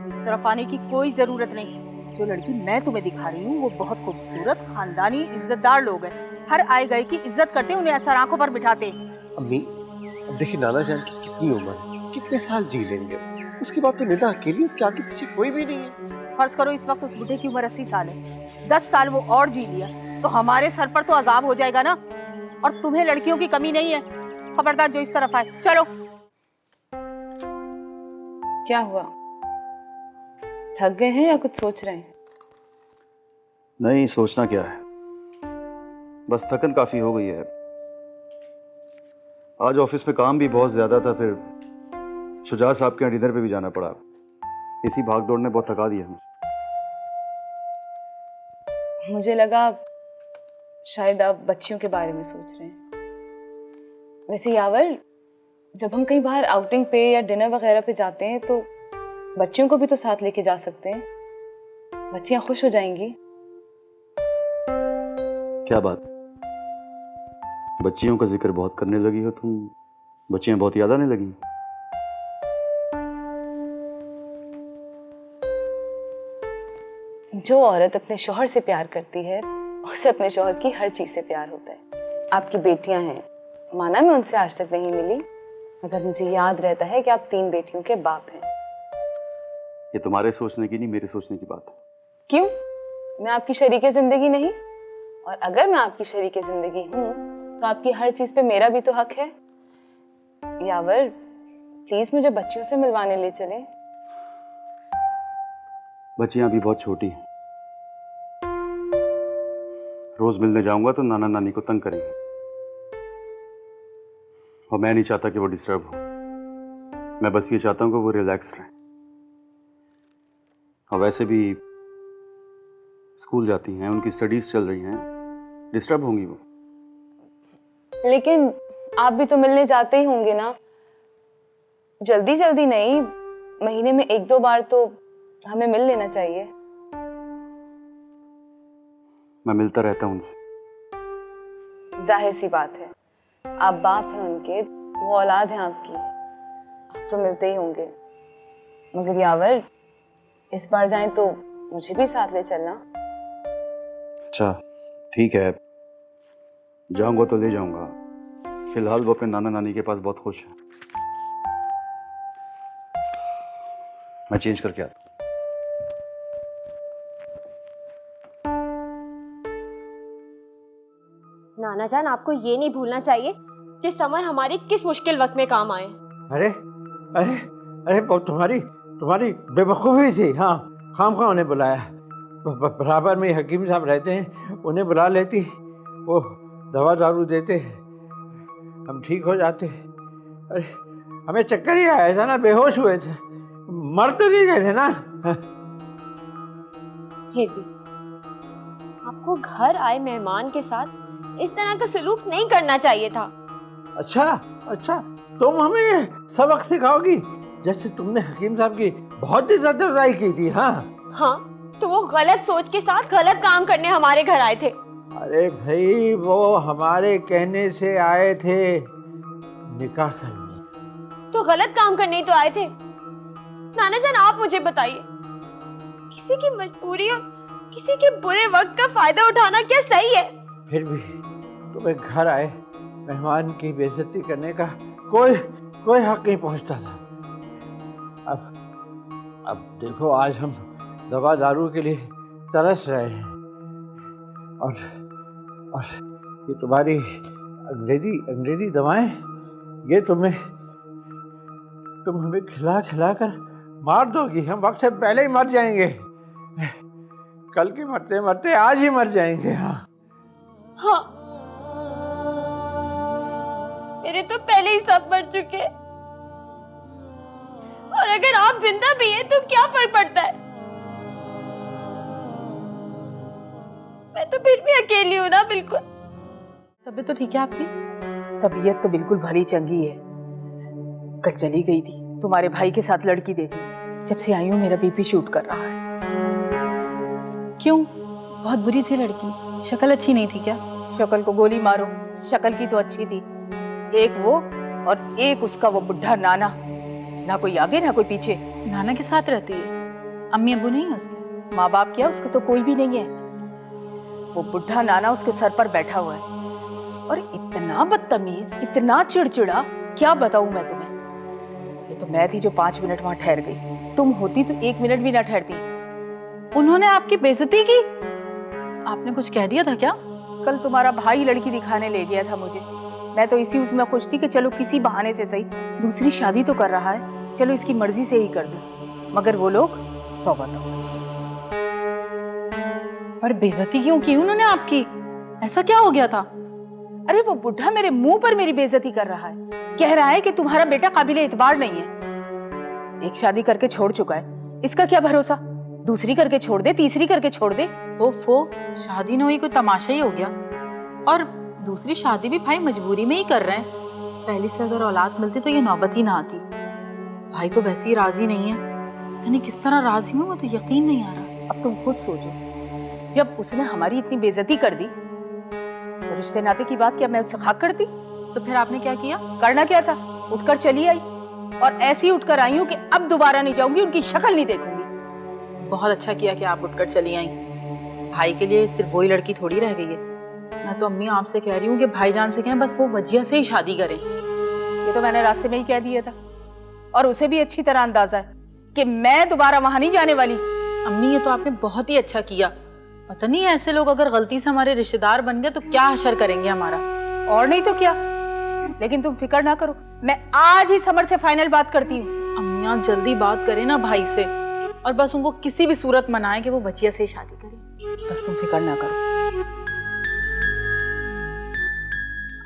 इस तरफ आने की कोई जरूरत नहीं। जो लड़की मैं तुम्हें दिखा रही हूँ वो बहुत खूबसूरत, खानदानी, इज्जतदार लोग हैं। हर आए गए की इज्जत करते, उन्हें असर आंखों पर बिठाते। अम्मी, अब देखिए नाना जान की कितनी उम्र है, कितने साल जी लेंगे। उसके बाद तो निदा अकेली, उसके आगे पीछे कोई भी नहीं है। फर्ज करो इस वक्त उस बुढ़े की उम्र 80 साल है, 10 साल वो और जी लिया तो हमारे सर पर तो अजाब हो जाएगा ना। और तुम्हें लड़कियों की कमी नहीं है। खबरदार जो इस तरफ आए। चलो। क्या हुआ, थक गए हैं या कुछ सोच रहे हैं? नहीं, सोचना क्या है, बस थकन काफ़ी हो गई है। आज ऑफिस में काम भी बहुत ज़्यादा था, फिर शुजा साहब के यहाँ डिनर पे भी जाना पड़ा। इसी भाग दौड़ ने बहुत थका दिया मुझे। मुझे लगा शायद आप बच्चियों के बारे में सोच रहे हैं। वैसे यावर, जब हम कहीं बाहर आउटिंग पे या डिनर वगैरह पे जाते हैं तो बच्चियों को भी तो साथ लेके जा सकते हैं, बच्चियां खुश हो जाएंगी। क्या बात, बच्चियों का जिक्र बहुत करने लगी हो तुम? बच्चियां बहुत याद आने लगी? जो औरत अपने शौहर से प्यार करती है उसे अपने शौहर की हर चीज से प्यार होता है। आपकी बेटियां हैं, माना मैं उनसे आज तक नहीं मिली, मगर मुझे याद रहता है कि आप 3 बेटियों के बाप हैं। ये तुम्हारे सोचने की नहीं, मेरे सोचने की बात है। क्यों? मैं आपकी शरीके जिंदगी नहीं? और अगर मैं आपकी शरीके जिंदगी हूँ तो आपकी हर चीज पे मेरा भी तो हक है। यावर, प्लीज मुझे बच्चियों से मिलवाने ले चलें। बच्चियां अभी बहुत छोटी हैं, रोज मिलने जाऊंगा तो नाना नानी को तंग करेंगे, और मैं नहीं चाहता कि वो डिस्टर्ब हो। मैं बस ये चाहता हूँ कि वो रिलैक्स रहें। और वैसे भी स्कूल जाती हैं, उनकी स्टडीज चल रही हैं, डिस्टर्ब होंगी वो। लेकिन आप भी तो मिलने जाते ही होंगे ना? जल्दी जल्दी नहीं, महीने में 1-2 बार तो हमें मिल लेना चाहिए। मैं मिलता रहता हूं उनसे। जाहिर सी बात है, आप बाप हैं उनके, वो औलाद हैं आपकी, आप तो मिलते ही होंगे। मगर यावर, इस बार जाएं तो मुझे भी साथ ले चलना। अच्छा ठीक है, जाऊंगा तो ले जाऊंगा। फिलहाल वो अपने नाना नानी के पास बहुत खुश है। मैं चेंज करके आता हूं। नाना जान, आपको ये नहीं भूलना चाहिए कि समर हमारी किस मुश्किल वक्त में काम आए। अरे अरे अरे, वो तुम्हारी बेवकूफ़ी थी। हाँ, खामखा उन्हें बुलाया। बराबर में हकीम साहब रहते हैं, उन्हें बुला लेती, वो दवा दारू देते, हम ठीक हो जाते। अरे हमें चक्कर ही आया था ना, बेहोश हुए थे, मर तो नहीं गए थे ना। फिर भी आपको घर आए मेहमान के साथ इस तरह का सलूक नहीं करना चाहिए था। अच्छा, तुम हमें सबक सिखाओगी? जैसे तुमने हकीम साहब की बहुत इज्जत अफजाई की थी। हाँ, तो वो गलत सोच के साथ गलत काम करने हमारे घर आए थे। अरे भाई, वो हमारे कहने से आए थे निकाह करने। तो गलत काम करने ही तो आए थे। नाना जान, आप मुझे बताइए, किसी की मजबूरी और किसी के बुरे वक्त का फायदा उठाना क्या सही है? फिर भी तुम्हें घर आए मेहमान की बेइज्जती करने का कोई हक नहीं पहुंचता था। अब देखो, आज हम दवा दारू के लिए तरस रहे हैं, और ये तुम्हारी अंग्रेजी दवाएं, ये तुम हमें खिला कर मार दोगी। हम वक्त से पहले ही मर जाएंगे। कल के मरते मरते आज ही मर जाएंगे। हाँ, मेरे तो पहले ही सब मर चुके, और अगर आप जिंदा भी हैं तो क्या फर्क पड़ता है? मैं तो फिर भी अकेली हूँ ना। बिल्कुल। तबीयत तो ठीक है आपकी? तबीयत तो बिल्कुल भली चंगी है। कल चली गई थी तुम्हारे भाई के साथ लड़की देखने, जब से आई हूँ मेरा बीपी शूट कर रहा है। क्यों, बहुत बुरी थी लड़की? शक्ल अच्छी नहीं थी क्या? शक्ल को गोली मारो, शक्ल की तो अच्छी थी, एक वो और एक उसका वो बुढ़ा नाना, ना कोई आगे ना कोई पीछे। नाना के साथ रहती है? अम्मी अब्बू नहीं है उसके? माँ बाप क्या, उसका तो कोई भी नहीं है। वो बुढ़ा नाना उसके सर पर बैठा हुआ है और इतना बदतमीज, इतना चिड़चिड़ा, क्या बताऊं मैं तुम्हें। ये तो मैं थी जो 5 मिनट वहां ठहर गई, तुम होती तो 1 मिनट भी ना ठहरती। उन्होंने आपकी बेइज्जती की? आपने कुछ कह दिया था क्या? कल तुम्हारा भाई लड़की दिखाने ले गया था मुझे, मैं तो इसी उसमें खुश थी कि चलो किसी बहाने से सही दूसरी शादी तो कर रहा है, चलो इसकी मर्जी से ही कर दूं। मगर वो लोग तौबा तौबा। पर बेइज्जती क्यों की उन्होंने आपकी? ऐसा क्या हो गया था? अरे वो बुढ़ा मेरे मुंह पर मेरी बेइज्जती कर रहा है, कह रहा है कि तुम्हारा बेटा काबिले इतबार नहीं है। एक शादी करके छोड़ चुका है, इसका क्या भरोसा, दूसरी करके छोड़ दे, तीसरी करके छोड़ दे। ओफो, शादी न हुई कोई तमाशा ही हो गया। और दूसरी शादी भी भाई मजबूरी में ही कर रहे हैं, पहले से अगर औलाद मिलती तो ये नौबत ही ना आती। भाई तो वैसे ही राजी नहीं है, पता नहीं किस तरह राजी में, वो तो यकीन नहीं आ रहा। अब तुम खुद सोचो, जब उसने हमारी इतनी बेइज्जती कर दी तो रिश्ते नाते की बात क्या मैं उससे खाक करती? तो फिर आपने क्या किया? करना क्या था, उठकर चली आई, और ऐसी उठकर आई हूँ कि अब दोबारा नहीं जाऊंगी, उनकी शक्ल नहीं देखूंगी। बहुत अच्छा किया कि आप उठकर चली आई। भाई के लिए सिर्फ वही लड़की थोड़ी रह गई है। मैं तो अम्मी आपसे कह रही हूँ कि भाईजान से कहें बस वो वजिया से ही शादी करें। ये तो मैंने रास्ते में ही कह दिया था, और उसे भी अच्छी तरह अंदाजा है कि मैं दोबारा वहां नहीं जाने वाली। अम्मी ये तो आपने बहुत ही अच्छा किया। पता नहीं ऐसे लोग अगर गलती से हमारे रिश्तेदार बन गए तो क्या हशर करेंगे हमारा। और नहीं तो क्या, लेकिन तुम फिक्र ना करो, मैं आज ही समर से फाइनल बात करती हूँ। अम्मी आप जल्दी बात करें ना भाई से, और बस उनको किसी भी सूरत मनाएं कि वो बचिया से ही शादी करें। बस तुम फिक्र ना करो।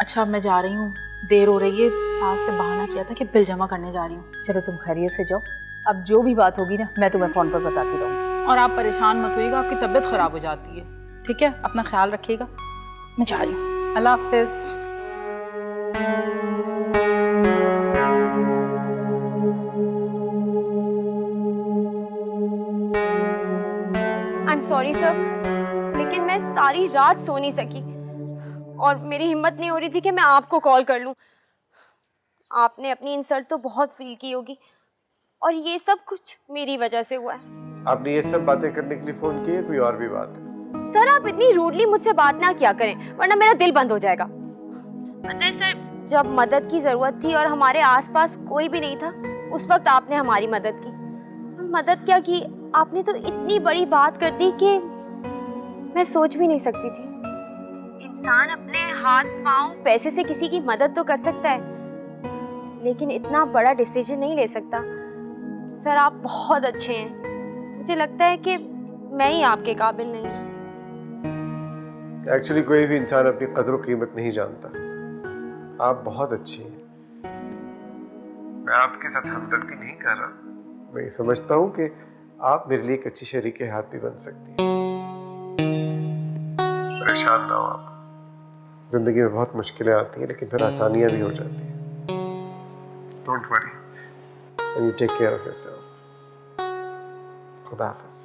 अच्छा अब मैं जा रही हूँ, देर हो रही है। सास से बहाना किया था कि बिल जमा करने जा रही हूँ। चलो तुम खैरियत से जाओ, अब जो भी बात होगी ना मैं तुम्हें फोन पर बताती रहूँगी। और आप परेशान मत होइएगा, आपकी तबीयत खराब हो जाती है, ठीक है? अपना ख्याल रखिएगा। मैं जा रही हूँ, अल्लाह हाफिज। आई एम सॉरी सर, लेकिन मैं सारी रात सो नहीं सकी और मेरी हिम्मत नहीं हो रही थी कि मैं आपको कॉल कर लूं। आपने अपनी इंसल्ट तो बहुत फील की होगी, और ये सब कुछ मेरी वजह से हुआ है। आपने ये सब बातें करने के लिए फोन किया, कोई और भी बात है? सर आप इतनी रूडली मुझसे बात ना किया करें, वरना मेरा दिल बंद हो जाएगा। पता है सर, जब मदद की जरूरत थी और हमारे आसपास कोई भी नहीं था, उस वक्त आपने हमारी मदद की। मदद क्या की, आपने तो इतनी बड़ी बात कर दी कि मैं सोच भी नहीं सकती थी। इंसान अपने हाथ पांव पैसे से किसी की मदद तो कर सकता है, लेकिन इतना बड़ा डिसीजन नहीं ले सकता। सर आप बहुत अच्छे हैं, मुझे लगता है कि मैं ही आपके काबिल नहीं। एक्चुअली कोई भी इंसान अपनी कदर और कीमत नहीं जानता। आप बहुत अच्छी हैं। मैं आपके साथ हमदर्दी नहीं कर रहा, मैं ये समझता हूँ कि आप मेरे लिए एक अच्छी शरीके हाथ भी बन सकती हैं। परेशान ना हो आप, जिंदगी में बहुत मुश्किलें आती हैं लेकिन फिर आसानियां भी हो जाती हैं। Don't worry and you take care of yourself. खुदा हाफिज।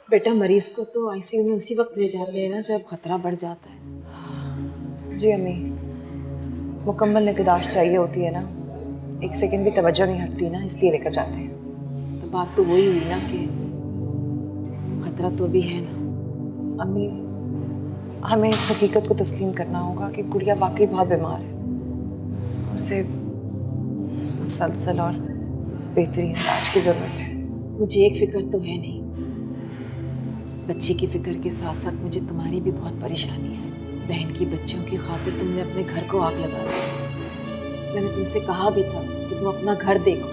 बेटा मरीज को तो आईसीयू में उसी वक्त ले जाते हैं ना जब खतरा बढ़ जाता है। जी अम्मी, मुकम्मल निगहदाश्त चाहिए होती है ना, एक सेकंड भी तवज्जो नहीं हटती ना, इसलिए लेकर जाते हैं। तो बात तो वही हुई ना कि खतरा तो भी है ना। अम्मी हमें इस हकीकत को तस्लीम करना होगा कि गुड़िया वाकई बहुत बीमार है, उसे मुसलसल और बेहतरीन इलाज की ज़रूरत है। मुझे एक फिक्र तो है नहीं, बच्ची की फिक्र के साथ साथ मुझे तुम्हारी भी बहुत परेशानी है। बहन की बच्चियों की खातिर तुमने अपने घर को आग लगा दी। मैंने तुमसे कहा भी था कि तुम अपना घर देखो,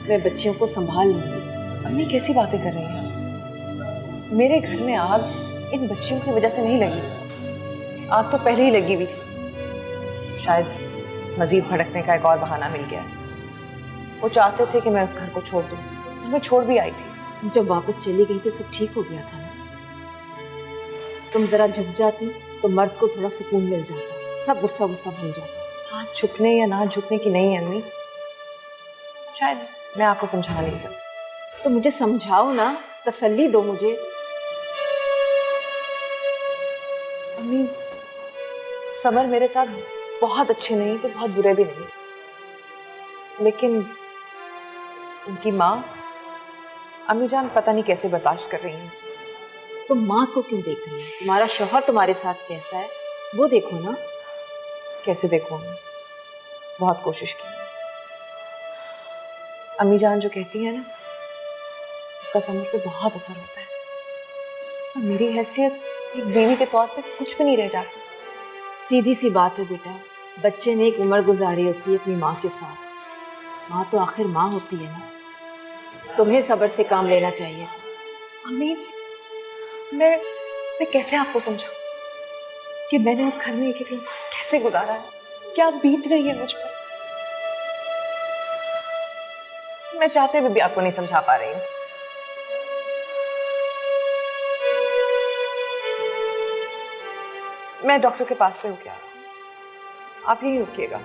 मैं बच्चियों को संभाल लूंगी। अम्मी कैसी बातें कर रही हैं? मेरे घर में आग इन बच्चियों की वजह से नहीं लगी, आग तो पहले ही लगी हुई थी। शायद मजीद भड़कने का एक और बहाना मिल गया। वो चाहते थे कि मैं उस घर को छोड़ दूं, मैं छोड़ भी आई थी। तुम जब वापस चली गई तो सब ठीक हो गया था ना। तुम जरा झुक जाती तो मर्द को थोड़ा सुकून मिल जाता, सब गुस्सा गुस्सा भूल जाता। हाँ, झुकने या ना झुकने की नहीं है अम्मी, शायद मैं आपको समझा नहीं सकती। तो मुझे समझाओ ना, तसल्ली दो मुझे। अम्मी, समर मेरे साथ बहुत अच्छे नहीं तो बहुत बुरे भी नहीं, लेकिन उनकी माँ अम्मी जान पता नहीं कैसे बर्दाश्त कर रही हैं। तुम माँ को क्यों देख रही हो? तुम्हारा शौहर तुम्हारे साथ कैसा है वो देखो ना। कैसे देखूं अम्मी? बहुत कोशिश की। अम्मी जान जो कहती है ना, उसका समर पे बहुत असर होता है और मेरी हैसियत एक बीवी के तौर पे कुछ भी नहीं रह जाती। सीधी सी बात है बेटा, बच्चे ने एक उम्र गुजारी होती है अपनी माँ के साथ। माँ तो आखिर माँ होती है ना। तुम्हें सब्र से काम लेना चाहिए। अम्मी, मैं कैसे आपको समझाऊं कि मैंने उस घर में एक एक कैसे गुजारा है, क्या बीत रही है मुझ पर। मैं चाहते हुए भी आपको नहीं समझा पा रही हूँ। मैं डॉक्टर के पास से होके आ रहा हूँ, आप यहीं रुकिएगा।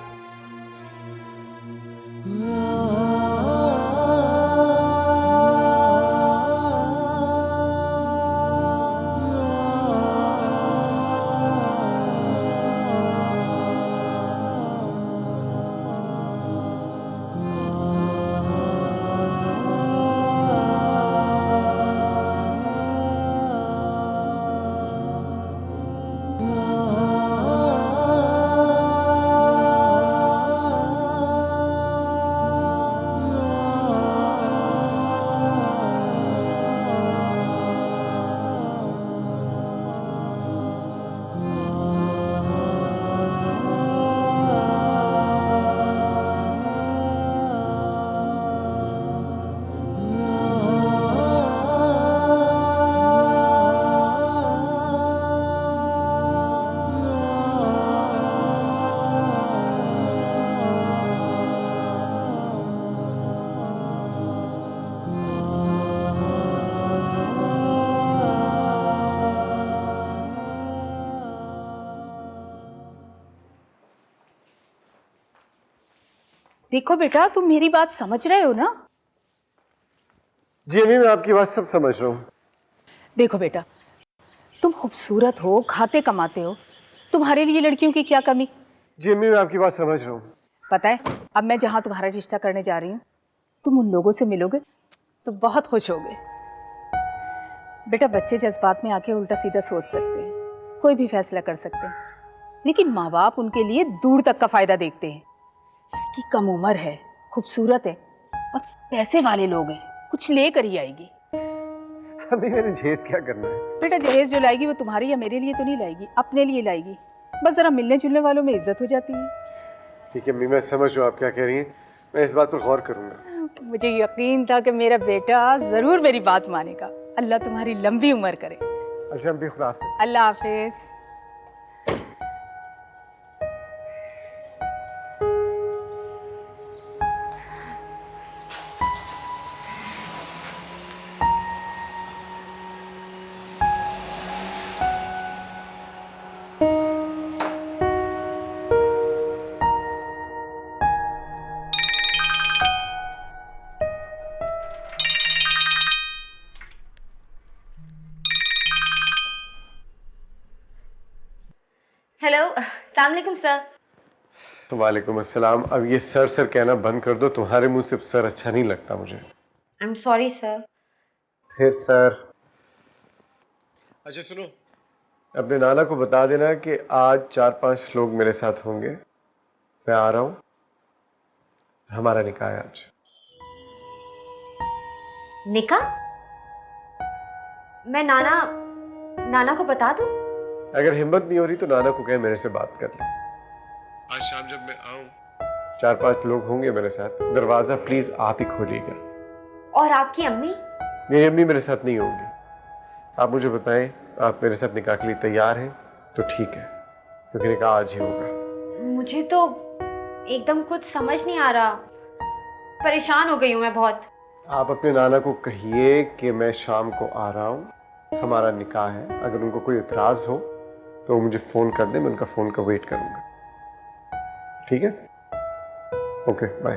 देखो बेटा, तुम मेरी बात समझ रहे हो ना? जी अम्मी, मैं आपकी बात सब समझ रहा हूँ। देखो बेटा, तुम खूबसूरत हो, खाते कमाते हो, तुम्हारे लिए लड़कियों की क्या कमी? जी अम्मी, मैं आपकी बात समझ रहा हूँ। पता है, अब मैं जहाँ तुम्हारा रिश्ता करने जा रही हूँ, तुम उन लोगों से मिलोगे तो बहुत खुश होगे। बेटा, बच्चे जज्बात में आके उल्टा सीधा सोच सकते हैं, कोई भी फैसला कर सकते हैं, लेकिन माँ बाप उनके लिए दूर तक का फायदा देखते हैं। लड़की कम उम्र है, खूबसूरत है और पैसे वाले लोग हैं, कुछ लेकर ही आएगी। अभी मैंने जहेज क्या करना है? बेटा, जहेज जो लाएगी वो तुम्हारे या मेरे लिए तो नहीं लाएगी, अपने लिए लाएगी। बस जरा मिलने जुलने वालों में इज्जत हो जाती है। ठीक है अम्मी, मैं समझ रहा हूँ आप क्या कह रही हैं, मैं इस बात पर गौर करूँगा। मुझे यकीन था कि मेरा बेटा जरूर मेरी बात मानेगा। अल्लाह तुम्हारी लंबी उम्र करे। अच्छा अम्मी, खुदा हाफिज़। अल्लाह हाफिज। हेलो, अस्सलाम वालेकुम सर। वालेकुम अस्सलाम। अब ये सर सर कहना बंद कर दो, तुम्हारे मुंह से सर अच्छा नहीं लगता मुझे। I am sorry sir. फिर सर। अच्छा सुनो, अपने नाना को बता देना कि आज 4-5 लोग मेरे साथ होंगे, मैं आ रहा हूँ, हमारा निकाह है आज। निकाह? मैं नाना को बता दूं? अगर हिम्मत नहीं हो रही तो नाना को कहे मेरे से बात कर ले। आज शाम जब मैं आऊं, 4-5 लोग होंगे मेरे साथ, दरवाजा प्लीज आप ही खोलिएगा। और आपकी अम्मी? मेरी अम्मी मेरे साथ नहीं होंगी। आप मुझे बताएं, आप मेरे साथ निकाह के लिए तैयार हैं तो ठीक है, क्योंकि निकाह आज ही होगा। मुझे तो एकदम कुछ समझ नहीं आ रहा, परेशान हो गई हूँ मैं बहुत। आप अपने नाना को कहिए कि मैं शाम को आ रहा हूँ, हमारा निकाह है। अगर उनको कोई इतराज़ हो तो वो मुझे फ़ोन कर दे, मैं उनका फ़ोन का वेट करूँगा। ठीक है? Okay, bye.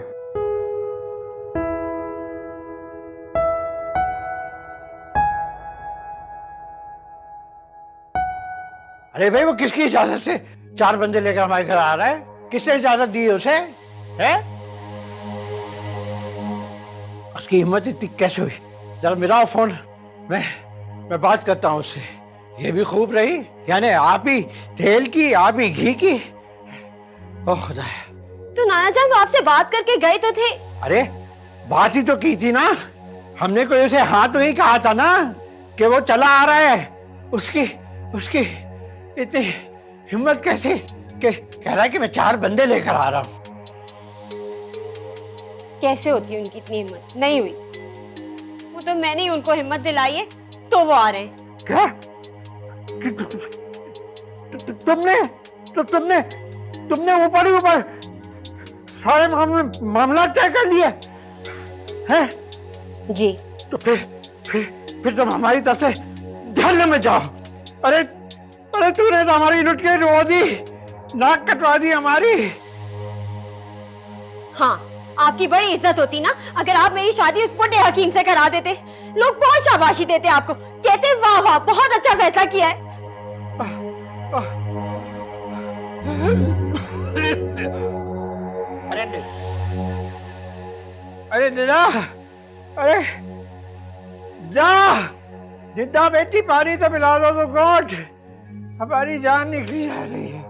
अरे भाई, वो किसकी इजाजत से 4 बंदे लेकर हमारे घर आ रहा है? किसने इजाजत दी है उसे? है? उसकी हिम्मत इतनी कैसे हुई? जरा मिलाओ फोन, मैं बात करता हूँ उससे। ये भी खूब रही, यानी आप ही तेल की, आप ही घी की। ओह खुदा। तो नाना जान, वो आपसे बात करके गए तो थे? अरे बात ही तो की थी ना, हमने कोई उसे हाँ तो ही कहा था ना कि वो चला आ रहा है। उसकी इतनी हिम्मत कैसे कि कह रहा है कि मैं 4 बंदे लेकर आ रहा हूँ। कैसे होती है उनकी इतनी हिम्मत? नहीं हुई। वो तो मैंने ही उनको हिम्मत दिलाई है, तो वो आ रहे हैं। क्या? तुमने ऊपर ही ऊपर सारे मामला तय कर लिए हैं? जी। तो फिर तुम हमारी तरफ से जहन्नम में जाओ। अरे तूने तो हमारी लुट के रो दी, नाक कटवा दी हमारी। हाँ, आपकी बड़ी इज्जत होती ना अगर आप मेरी शादी उस बुड्ढे हकीम से करा देते। लोग बहुत शाबाशी देते आपको, कहते वाह वाह बहुत अच्छा फैसला किया है। अरे निदा, अरे जा जिद्दा बेटी, पानी तो मिला दो तो गोट, हमारी जान निकली जा रही है।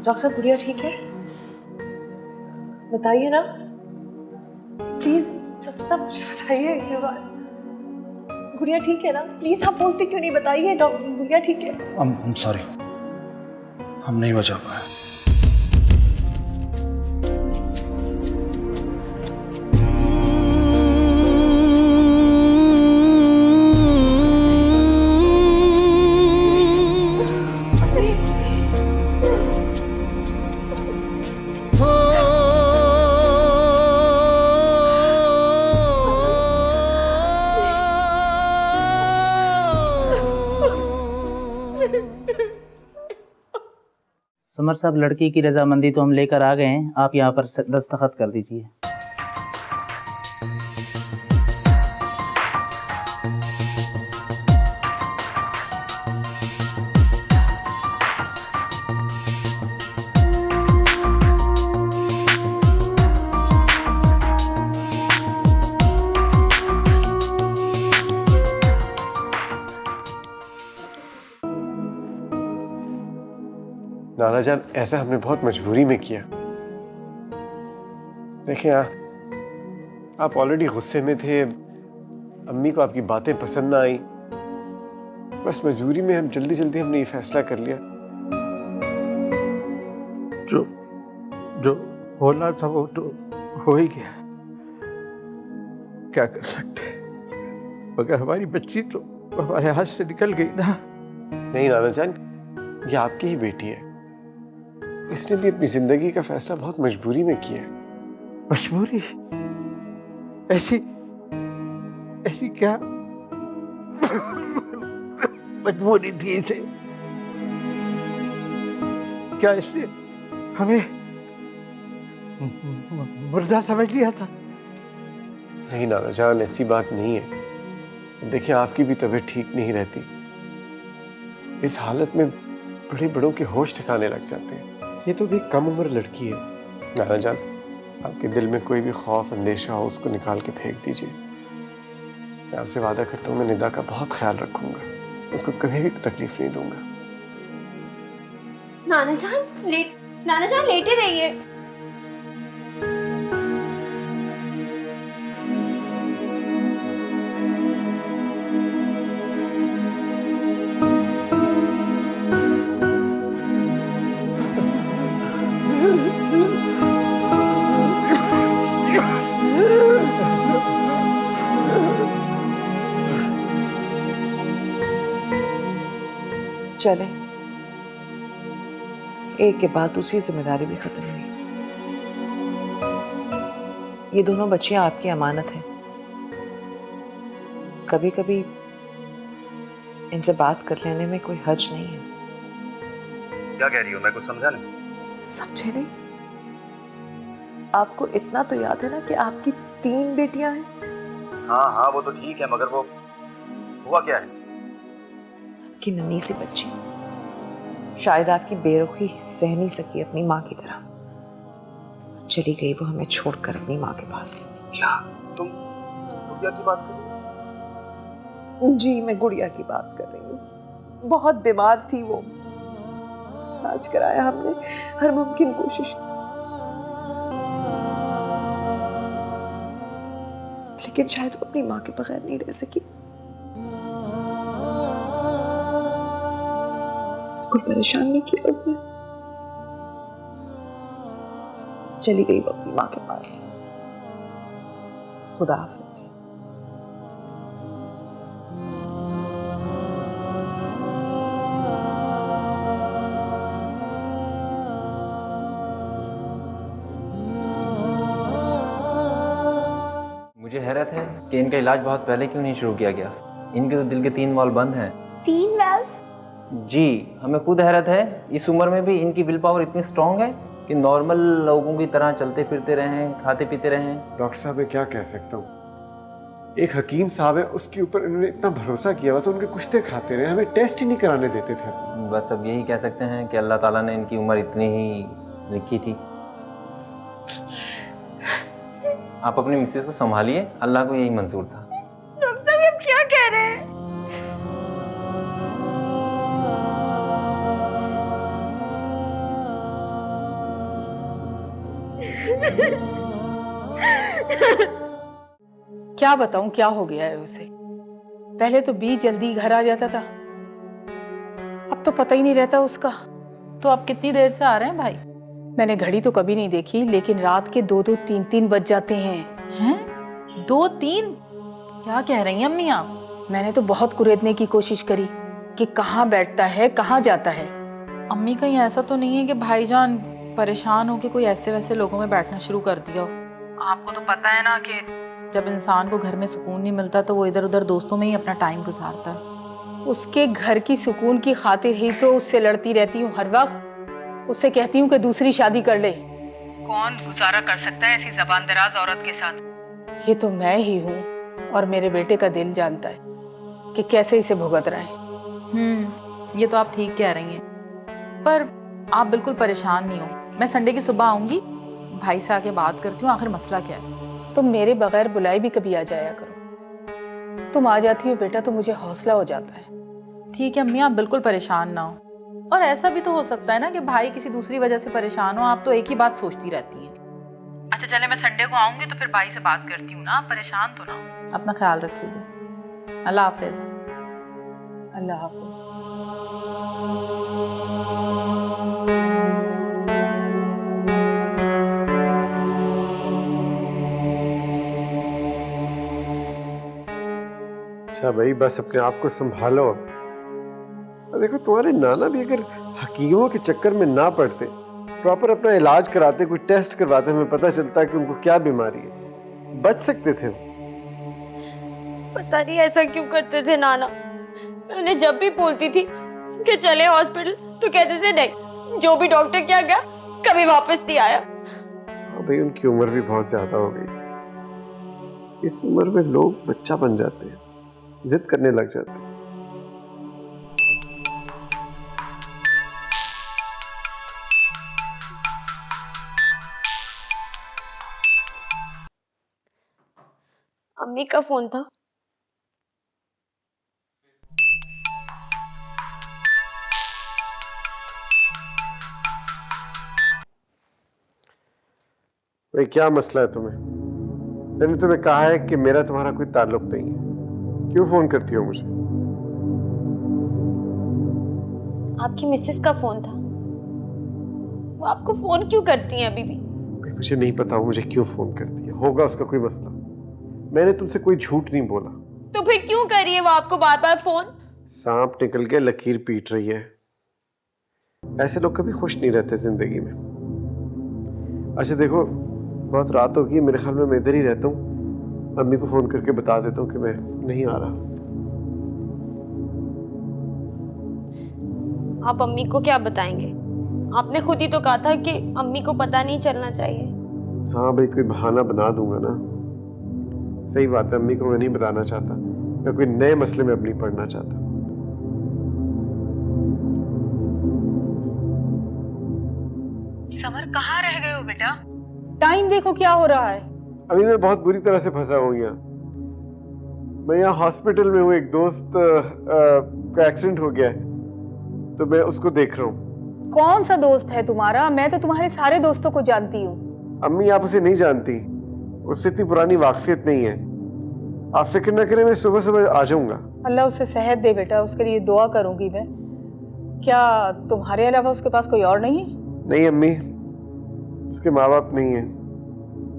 डॉक्टर साहब, गुड़िया ठीक है? बताइए ना प्लीज। डॉक्टर साहब बताइए ये बात, गुड़िया ठीक है ना? प्लीज आप बोलते क्यों नहीं? बताइए डॉक्टर, गुड़िया ठीक है? I'm sorry, हम नहीं बचा पाए। समर साहब, लड़की की रजामंदी तो हम लेकर आ गए हैं, आप यहाँ पर दस्तखत कर दीजिए। नाना जान, ऐसा हमने बहुत मजबूरी में किया। देखिए आप ऑलरेडी गुस्से में थे, अम्मी को आपकी बातें पसंद ना आई, बस मजबूरी में हम जल्दी हमने ये फैसला कर लिया। जो होना था वो तो हो ही गया, क्या कर सकते। मगर हमारी बच्ची तो हमारे हाथ से निकल गई ना। नहीं नाना जान, ये आपकी ही बेटी है, इसने भी अपनी जिंदगी का फैसला बहुत मजबूरी में किया। मजबूरी? ऐसी क्या मजबूरी थी इसे? क्या इसने हमें मुर्दा समझ लिया था? नहीं नाना जान, ऐसी बात नहीं है। देखिए आपकी भी तबीयत ठीक नहीं रहती, इस हालत में बड़े बड़ों के होश ठिकाने लग जाते हैं। ये तो भी कम उम्र लड़की है। नाना जान, आपके दिल में कोई भी खौफ अंदेशा हो उसको निकाल के फेंक दीजिए। मैं आपसे वादा करता हूँ, मैं निदा का बहुत ख्याल रखूंगा, उसको कभी भी तकलीफ नहीं दूंगा। नाना जान लेटे रहिए। चले, एक के बाद दूसरी जिम्मेदारी भी खत्म हुई। ये दोनों बच्चियां आपकी अमानत हैं। कभी कभी इनसे बात कर लेने में कोई हर्ज नहीं है। क्या कह रही हो? मैं कुछ समझा नहीं। समझे नहीं? आपको इतना तो याद है ना कि आपकी 3 बेटियां हैं। हाँ हाँ, वो तो ठीक है, मगर वो हुआ क्या है? कि नन्ही सी बच्ची शायद आपकी बेरुखी सह नहीं सकी अपनी माँ की तरह, चली गई वो हमें छोड़कर अपनी माँ के पास। क्या तुम गुड़िया की बात कर रही हो? जी, मैं गुड़िया की बात कर रही हूँ। बहुत बीमार थी वो, इलाज कराया हमने, हर मुमकिन कोशिश, लेकिन शायद वो अपनी माँ के बगैर नहीं रह सकी। कोई परेशान नहीं किया उसने, चली गई वो अपनी माँ के पास। खुदा हाफिज। मुझे हैरत है कि इनका इलाज बहुत पहले क्यों नहीं शुरू किया गया। इनके तो दिल के 3 वाल्व बंद हैं। 3 वाल्व? जी, हमें खुद हैरत है, इस उम्र में भी इनकी विल पावर इतनी स्ट्रांग है कि नॉर्मल लोगों की तरह चलते फिरते रहें, खाते पीते रहें। डॉक्टर साहब, मैं क्या कह सकता हूँ। एक हकीम साहब है, उसके ऊपर इन्होंने इतना भरोसा किया हुआ, तो उनके कुश्ते खाते रहे, हमें टेस्ट ही नहीं कराने देते थे। बस अब यही कह सकते हैं कि अल्लाह ताला ने इनकी उम्र इतनी ही लिखी थी। आप अपनी मिसेस को संभालिए, अल्लाह को यही मंजूर था। डॉक्टर साहब, आप क्या कह रहे हैं? क्या बताऊं क्या हो गया है उसे। पहले तो बी जल्दी घर आ जाता था, अब तो पता ही नहीं रहता उसका। तो आप कितनी देर से आ रहे हैं भाई? मैंने घड़ी तो कभी नहीं देखी, लेकिन रात के 2-2, 3-3 बज जाते हैं। हैं? 2-3? क्या कह रही हैं अम्मी आप? मैंने तो बहुत कुरेदने की कोशिश करी कि कहाँ बैठता है, कहाँ जाता है। अम्मी, कहीं ऐसा तो नहीं है कि भाईजान परेशान हो के कोई ऐसे वैसे लोगों में बैठना शुरू कर दिया हो? आपको तो पता है ना कि जब इंसान को घर में सुकून नहीं मिलता तो वो इधर उधर दोस्तों में ही अपना टाइम गुजारता है। उसके घर की सुकून की खातिर ही तो उससे लड़ती रहती हूँ हर वक्त। उससे कहती हूँ कि दूसरी शादी कर ले। कौन गुजारा कर सकता है ऐसी जबान दराज औरत के साथ? ये तो मैं ही हूँ, और मेरे बेटे का दिल जानता है कि कैसे इसे भुगत रहा है। ये तो आप ठीक कह रही हैं, पर आप बिल्कुल परेशान नहीं हो। मैं संडे की सुबह आऊंगी, भाई से आके बात करती हूँ, आखिर मसला क्या है। तुम मेरे बगैर बुलाए भी कभी आ जाया करो। तुम आ जाती हो बेटा तो मुझे हौसला हो जाता है। ठीक है अम्मी, आप बिल्कुल परेशान ना हो। और ऐसा भी तो हो सकता है ना कि भाई किसी दूसरी वजह से परेशान हो, आप तो एक ही बात सोचती रहती हैं। अच्छा चले, मैं संडे को आऊंगी तो फिर भाई से बात करती हूँ ना, आप परेशान तो ना हो। अपना ख्याल रखिएगा। अल्लाह हाफिज। अल्लाह हाफिज। अच्छा भाई, बस अपने आप को संभालो। देखो, तुम्हारे नाना भी अगर हकीमों के चक्कर में ना पड़ते, प्रॉपर अपना इलाज कराते, कोई टेस्ट करवाते, हमें पता चलता कि उनको क्या बीमारी है, बच सकते थे। पता नहीं ऐसा क्यों करते थे नाना। मैंने जब भी बोलती थी कि चले हॉस्पिटल तो कहते थे नहीं, जो भी डॉक्टर क्या गया कभी वापस नहीं आया। हाँ भाई, उनकी उम्र भी बहुत ज्यादा हो गई थी। इस उम्र में लोग बच्चा बन जाते हैं, जिद करने लग जाते हैं। अम्मी का फोन था। भाई, क्या मसला है तुम्हें? मैंने तुम्हें कहा है कि मेरा तुम्हारा कोई ताल्लुक नहीं है, क्यों फोन करती हो मुझे? आपकी मिसेस का फोन था। वो आपको फोन क्यों करती हैं अभी भी? मुझे नहीं पता वो मुझे क्यों फोन करती है, होगा उसका कोई मसला। मैंने तुमसे कोई झूठ नहीं बोला। तो फिर क्यों कर रही है वो आपको बार बार फोन? सांप निकल के लकीर पीट रही है। ऐसे लोग कभी खुश नहीं रहते जिंदगी में। अच्छा देखो, बहुत रात हो गई, मेरे ख्याल में मैं इधर ही रहता हूँ। अम्मी को फोन करके बता देता हूँ कि मैं नहीं आ रहा। आप अम्मी को क्या बताएंगे? आपने खुद ही तो कहा था कि अम्मी को पता नहीं चलना चाहिए। हाँ भाई, कोई बहाना बना दूंगा ना। सही बात है, अम्मी को मैं नहीं बताना चाहता। मैं कोई नए मसले में अब नहीं पड़ना चाहता। समर, कहाँ रह गए हो बेटा? टाइम देखो क्या हो रहा है। अभी मैं बहुत बुरी तरह से फंसा हूँ यहाँ। मैं यहाँ हॉस्पिटल में हूँ, एक दोस्त का एक्सीडेंट हो गया है, तो मैं उसको देख रहा हूँ। कौन सा दोस्त है तुम्हारा? मैं तो तुम्हारे सारे दोस्तों को जानती हूँ। अम्मी, आप उसे नहीं जानती, उससे इतनी पुरानी वाकफियत नहीं है। आप फिक्र न करें, मैं सुबह सुबह आ जाऊंगा। अल्लाह उसे सेहत दे बेटा, उसके लिए दुआ करूंगी मैं। क्या तुम्हारे अलावा उसके पास कोई और नहीं है? नहीं अम्मी, उसके माँ बाप नहीं है,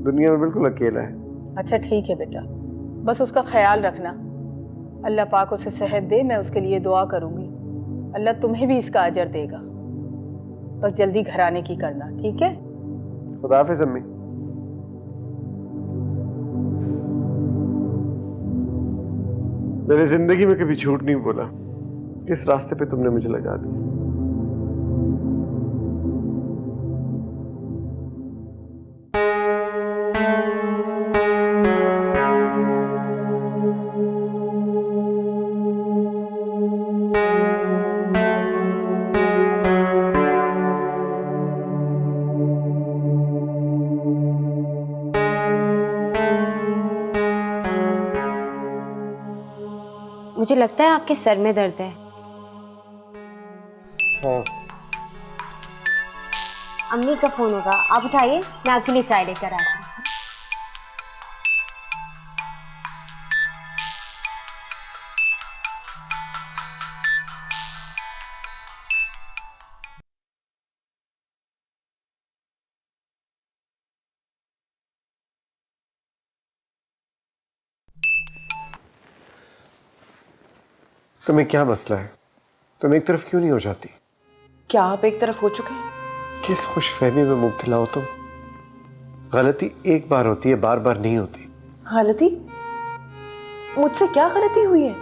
दुनिया में बिल्कुल अकेला है। अच्छा ठीक है बेटा, बस उसका ख्याल रखना। अल्लाह पाक उसे सेहत दे, मैं उसके लिए दुआ करूंगी। अल्लाह तुम्हें भी इसका अजर देगा। बस जल्दी घर आने की करना, ठीक है? खुदा हाफिज़ अम्मी। मैंने जिंदगी में कभी झूठ नहीं बोला। किस रास्ते पे तुमने मुझे लगा दिया। मुझे लगता है आपके सर में दर्द है। हाँ। अम्मी का फोन होगा, आप उठाइए, मैं आपके लिए चाय लेकर आती हूँ। तुम्हें क्या मसला है? तुम एक तरफ क्यों नहीं हो जाती? क्या आप एक तरफ हो चुके हैं? किस खुशफहमी में मुब्तला हो तुम? गलती एक बार होती है, बार बार नहीं होती। गलती? मुझसे क्या गलती हुई है?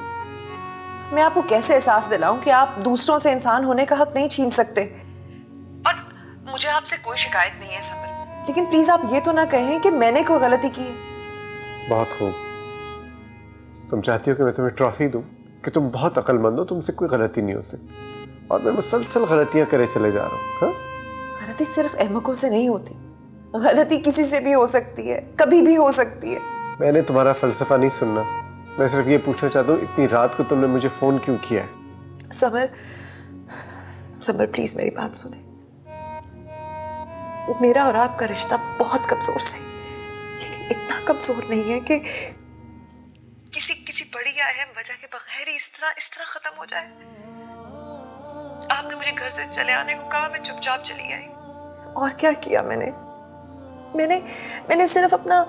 मैं आपको कैसे एहसास दिलाऊं कि आप दूसरों से इंसान होने का हक नहीं छीन सकते। और मुझे आपसे कोई शिकायत नहीं है समर, लेकिन प्लीज आप ये तो ना कहें कि मैंने कोई गलती की है। बहुत खूब। तुम चाहती हो कि मैं तुम्हें ट्रॉफी दूं कि तुम बहुत अक्लमंद हो, तुमसे कोई गलती नहीं हो सकती, और मैं मुसलसल गलतियां करे चले जा रहा हूँ। हाँ? गलती सिर्फ अहमकों से नहीं होती, गलती किसी से भी हो सकती है, कभी भी हो सकती है। मैंने तुम्हारा फलसफा नहीं सुनना, मैं सिर्फ ये पूछना चाहता हूँ, इतनी रात को तुमने मुझे फोन क्यों किया है? समर, समर प्लीज मेरी बात सुने। मेरा और आपका रिश्ता बहुत कमजोर से, लेकिन इतना कमजोर नहीं है कि किसी बड़ी या अहम वजह के बगैर ही इस तरह खत्म हो जाए। आपने मुझे घर से चले आने को कहा, मैं चुपचाप चली आई। और क्या किया मैंने सिर्फ अपना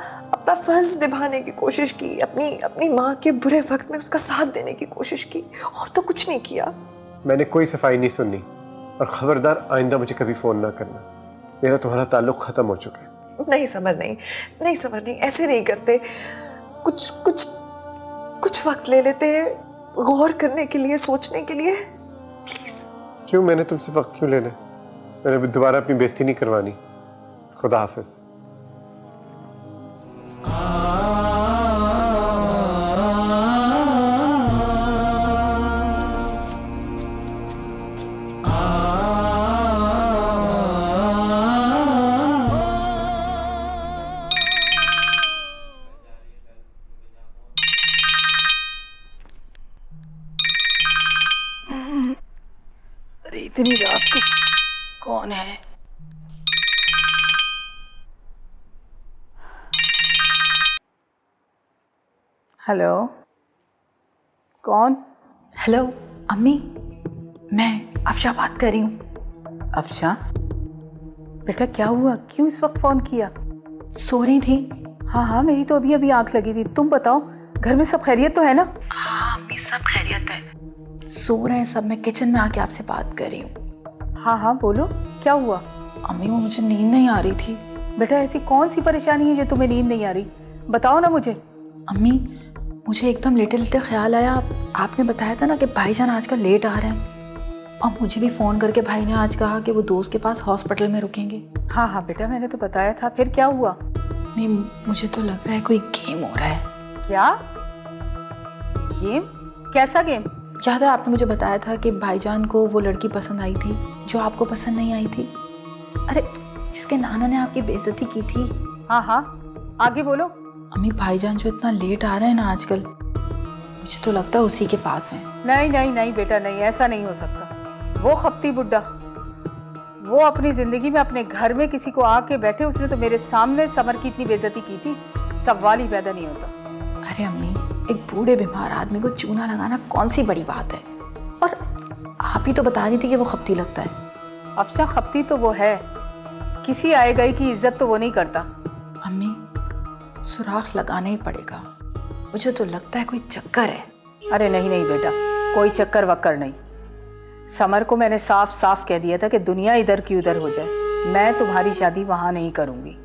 फर्ज निभाने की कोशिश की, अपनी माँ के बुरे वक्त में उसका साथ देने की कोशिश की, और तो कुछ नहीं किया। मैंने कोई सफाई नहीं सुननी, और खबरदार आइंदा मुझे कभी फोन ना करना। मेरा तुम्हारा ताल्लुक खत्म हो चुका है। नहीं समर, नहीं समर, नहीं, ऐसे नहीं करते। कुछ वक्त ले लेते हैं गौर करने के लिए, सोचने के लिए, प्लीज। क्यों? मैंने तुमसे वक्त क्यों लेना? मैंने दोबारा अपनी बेइज्जती नहीं करवानी। खुदा हाफिज। इतनी रात को कौन है? हेलो, कौन? हेलो अम्मी, मैं अफशा बात कर रही हूँ। अफशा? बेटा क्या हुआ, क्यों इस वक्त फोन किया? सो रही थी। हाँ हाँ, मेरी तो अभी अभी आंख लगी थी। तुम बताओ, घर में सब खैरियत तो है ना? हाँ अम्मी, सब खैरियत है, सो रहे हैं सब। मैं किचन में आके आपसे बात कर रही हूँ। हाँ हाँ बोलो, क्या हुआ? अम्मी वो मुझे नींद नहीं आ रही थी। बेटा ऐसी कौन सी परेशानी है जो तुम्हें नींद नहीं आ रही? बताओ ना मुझे। अम्मी मुझे एकदम लेटे लेटे ख्याल आया, आपने बताया था ना कि भाईजान आजकल लेट आ रहे हैं, और मुझे भी फ़ोन करके भाई ने आज कहा कि वो दोस्त के पास हॉस्पिटल में रुकेंगे। हाँ हाँ बेटा, मैंने तो बताया था। फिर क्या हुआ? नहीं, मुझे तो लग रहा है कोई गेम हो रहा है। क्या गेम? कैसा गेम? याद है आपने मुझे बताया था कि भाईजान को वो लड़की पसंद आई थी जो आपको पसंद नहीं आई थी? अरे जिसके नाना ने आपकी बेइज्जती की थी। हाँ हाँ आगे बोलो। अम्मी भाईजान जो इतना लेट आ रहे हैं ना आजकल, मुझे तो लगता है उसी के पास है। नहीं नहीं नहीं बेटा, नहीं, ऐसा नहीं हो सकता। वो खप्ती बुड्ढा, वो अपनी जिंदगी में अपने घर में किसी को आके बैठे, उसने तो मेरे सामने समर की इतनी बेइज्जती की थी, सवाल ही पैदा नहीं होता। अरे अम्मी, एक बूढ़े बीमार आदमी को चूना लगाना कौन सी बड़ी बात है, और आप ही तो बता रही थी कि वो खप्ती लगता है। अफसा खप्ती तो वो है, किसी आए गए की इज्जत तो वो नहीं करता। अम्मी सुराख लगाना ही पड़ेगा, मुझे तो लगता है कोई चक्कर है। अरे नहीं नहीं बेटा, कोई चक्कर वक्कर नहीं। समर को मैंने साफ साफ कह दिया था कि दुनिया इधर की उधर हो जाए, मैं तुम्हारी शादी वहां नहीं करूंगी।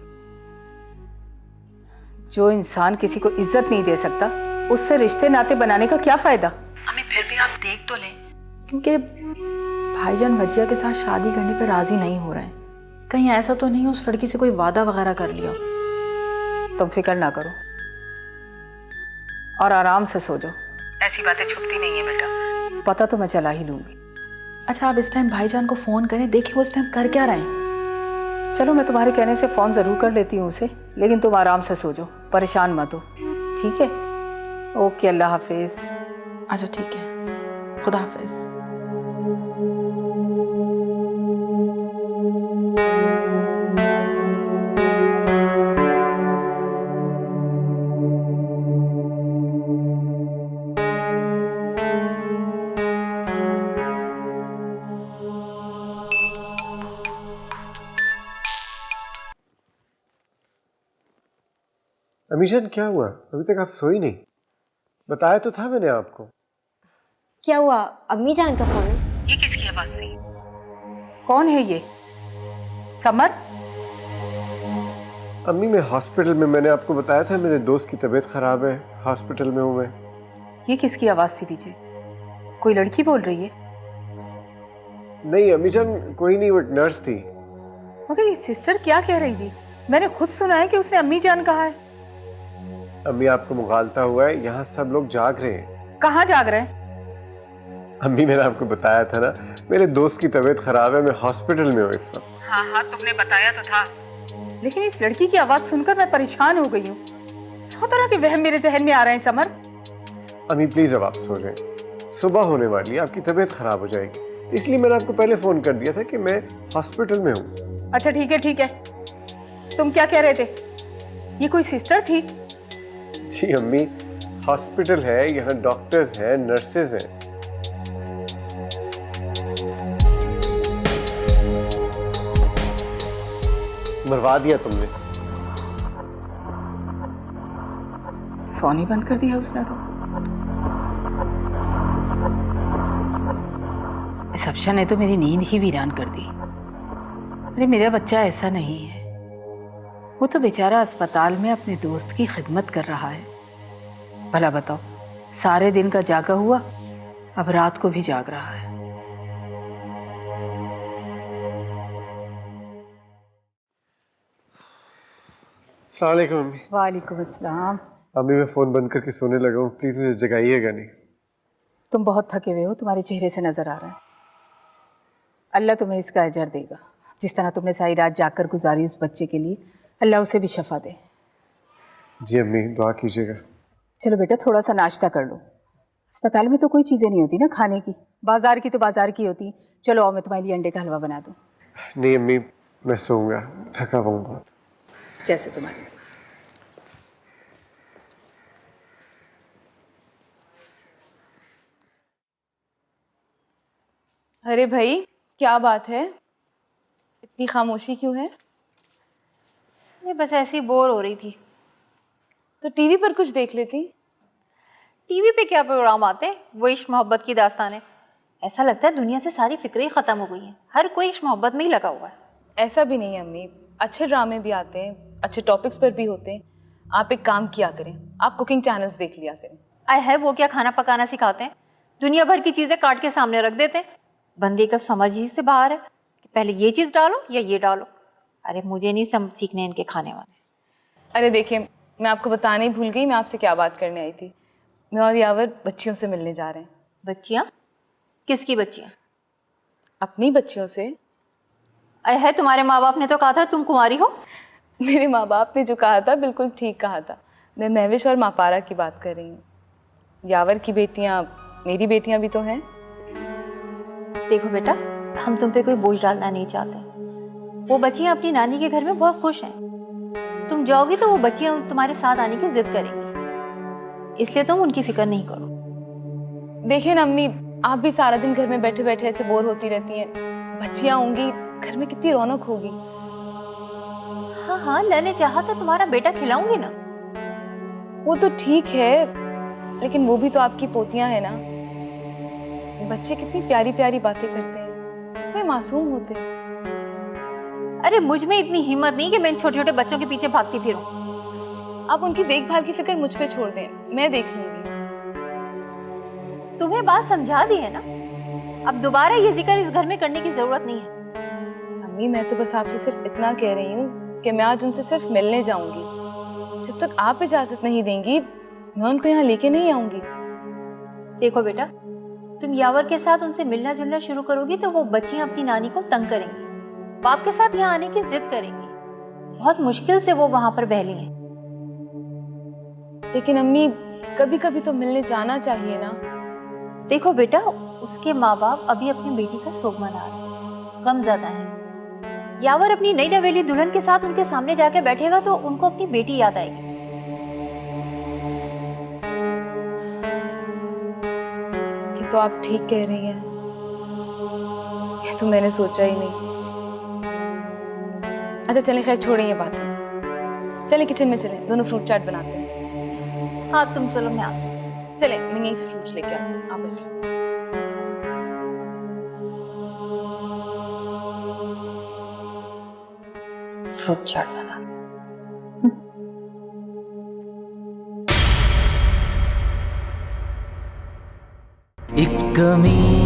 जो इंसान किसी को इज्जत नहीं दे सकता, उससे रिश्ते नाते बनाने का क्या फायदा? अम्मी फिर भी आप देख तो लें, क्योंकि भाईजान भजिया के साथ शादी करने पर राजी नहीं हो रहे हैं। कहीं ऐसा तो नहीं उस लड़की से कोई वादा वगैरह कर लिया? तुम फिक्र ना करो और आराम से सो जाओ, ऐसी बातें छुपती नहीं है बेटा, पता तो मैं चला ही लूंगी। अच्छा आप इस टाइम भाईजान को फ़ोन करें, देखिए वो इस टाइम कर क्या रहे हैं। चलो मैं तुम्हारे कहने से फ़ोन ज़रूर कर लेती हूँ उसे, लेकिन तुम आराम से सो जाओ, परेशान मत हो, ठीक है? ओके, अल्लाह हाफिज़। अच्छा ठीक है, खुदा हाफिज़। अमीजान क्या हुआ, अभी तक आप सोई नहीं? बताया तो था मैंने आपको। क्या हुआ? अम्मी जान का फोन है? ये किसकी आवाज थी? कौन है ये? समर? अम्मी मैं हॉस्पिटल में, मैंने आपको बताया था मेरे दोस्त की तबीयत खराब है, हॉस्पिटल में हूँ मैं। ये किसकी आवाज थी पीछे? कोई लड़की बोल रही है? नहीं अमीजान, कोई नहीं, वो एक नर्स थी। मगर ये सिस्टर क्या कह रही थी? मैंने खुद सुना है कि उसने अम्मी जान कहा है। अम्मी आपको मुगालता हुआ है, यहाँ सब लोग जाग रहे हैं। कहाँ जाग रहे हैं? अम्मी मैंने आपको बताया था ना, मेरे दोस्त की तबीयत खराब है, मैं हॉस्पिटल में हूँ इस वक्त। हाँ हाँ तुमने बताया तो था, लेकिन इस लड़की की आवाज सुनकर मैं परेशान हो गई हूँ। 100 तरह के वहम मेरे जहन में आ रहे हैं समर। अम्मी प्लीज अब आप सो जाएं, सुबह होने वाली है, आपकी तबीयत खराब हो जाएगी, इसलिए मैंने आपको पहले फोन कर दिया था कि मैं हॉस्पिटल में हूँ। अच्छा ठीक है ठीक है, तुम क्या कह रहे थे? ये कोई सिस्टर थी? जी अम्मी, हॉस्पिटल है, यहाँ डॉक्टर्स हैं, नर्सेज हैं। मरवा दिया तुमने। फोन ही बंद कर दिया उसने तो। इस अफशा ने तो मेरी नींद ही वीरान कर दी। अरे मेरा बच्चा ऐसा नहीं है, वो तो बेचारा अस्पताल में अपने दोस्त की खिदमत कर रहा है। भला बताओ, सारे दिन का जागा हुआ अब रात को भी जाग रहा है। अस्सलाम वालेकुम अम्मी। वालेकुम अस्सलाम। अम्मी मैं फोन बंद करके सोने लगा हूँ, प्लीज मुझे जगाइएगा नहीं। तुम बहुत थके हुए हो, तुम्हारे चेहरे से नजर आ रहा है। अल्लाह तुम्हें इसका अजर देगा, जिस तरह तुमने सारी रात जाकर गुजारी उस बच्चे के लिए, अल्लाह उसे भी शफा दे। जी अम्मी दुआ कीजिएगा। चलो बेटा थोड़ा सा नाश्ता कर लो, अस्पताल में तो कोई चीज़ें नहीं होती ना खाने की, बाजार की तो बाजार की होती। चलो आओ मैं तुम्हारे लिए अंडे का हलवा बना दूँ। नहीं अम्मी मैं सोऊंगा, थका हुआ हूँ बहुत। जैसे तुम्हारी। अरे भाई क्या बात है, इतनी खामोशी क्यों है? मैं बस ऐसे ही बोर हो रही थी। तो टीवी पर कुछ देख लेती। टीवी पे क्या प्रोग्राम आते हैं, वो इश्क मोहब्बत की दास्तानें। ऐसा लगता है दुनिया से सारी फिक्रें ही ख़त्म हो गई हैं, हर कोई इश्क मोहब्बत में ही लगा हुआ है। ऐसा भी नहीं है अम्मी, अच्छे ड्रामे भी आते हैं, अच्छे टॉपिक्स पर भी होते हैं। आप एक काम किया करें, आप कुकिंग चैनल्स देख लिया करें। आय है, वो क्या खाना पकाना सिखाते हैं, दुनिया भर की चीज़ें काट के सामने रख देते हैं। बंदे का समझ ही से बाहर है कि पहले ये चीज़ डालो या ये डालो। अरे मुझे नहीं सीखने इनके खाने वाले। अरे देखिए, मैं आपको बताने ही भूल गई, मैं आपसे क्या बात करने आई थी। मैं और यावर बच्चियों से मिलने जा रहे हैं। बच्चियाँ? किसकी बच्चियाँ? अपनी बच्चियों से। अरे है, तुम्हारे माँ बाप ने तो कहा था तुम कुंवारी हो। मेरे माँ बाप ने जो कहा था बिल्कुल ठीक कहा था। मैं महविश और मापारा की बात कर रही हूँ। यावर की बेटियाँ मेरी बेटियाँ भी तो हैं। देखो बेटा, हम तुम पे कोई बोझ डालना नहीं चाहते। वो बच्चियाँ अपनी नानी के घर में बहुत खुश हैं। तुम जाओगी तो वो बच्चियाँ तुम्हारे साथ आने की जिद करेंगी, इसलिए तुम उनकी फिक्र नहीं करो। देखिए ना अम्मी, आप भी सारा दिन घर में बैठे बैठे ऐसे बोर होती रहती हैं। बच्चियाँ होंगी, घर में कितनी रौनक होगी। हाँ हाँ, मैंने चाहा तो तुम्हारा बेटा खिलाऊंगी ना। वो तो ठीक है, लेकिन वो भी तो आपकी पोतियां हैं ना। बच्चे कितनी प्यारी प्यारी बातें करते हैं, कितने मासूम होते हैं। अरे मुझ में इतनी हिम्मत नहीं कि मैं इन छोटे छोटे बच्चों के पीछे भागती फिरूं। आप उनकी देखभाल की फिक्र मुझ पे छोड़ दें, मैं देख लूंगी। तुम्हें बात समझा दी है ना, अब दोबारा ये जिक्र इस घर में करने की जरूरत नहीं है। अम्मी, मैं तो बस आपसे सिर्फ इतना कह रही हूँ कि मैं आज उनसे सिर्फ मिलने जाऊंगी। जब तक आप इजाजत नहीं देंगी, मैं उनको यहाँ लेके नहीं आऊंगी। देखो बेटा, तुम यावर के साथ उनसे मिलना जुलना शुरू करोगी तो वो बच्चियां अपनी नानी को तंग करेंगी, बाप के साथ यहाँ आने की जिद करेंगी। बहुत मुश्किल से वो वहां पर बहली हैं। लेकिन अम्मी, कभी कभी तो मिलने जाना चाहिए ना। देखो बेटा, उसके माँ बाप अभी अपनी बेटी का शोक मना रहे हैं, गम ज़्यादा है। यावर अपनी नई नवेली दुल्हन के साथ उनके सामने जाके बैठेगा तो उनको अपनी बेटी याद आएगी। ये तो आप ठीक कह रही हैं, ये तो मैंने सोचा ही नहीं। अच्छा चलें, खैर छोड़ें ये बातें, चलें किचन में चलें, दोनों फ्रूट चाट बनाते हैं। हाँ तुम चलो, मैं आती हूँ। चलें, मैं यहीं से फ्रूट्स लेके आती हूँ, आप बैठिए। फ्रूट चाट बना। एक कमी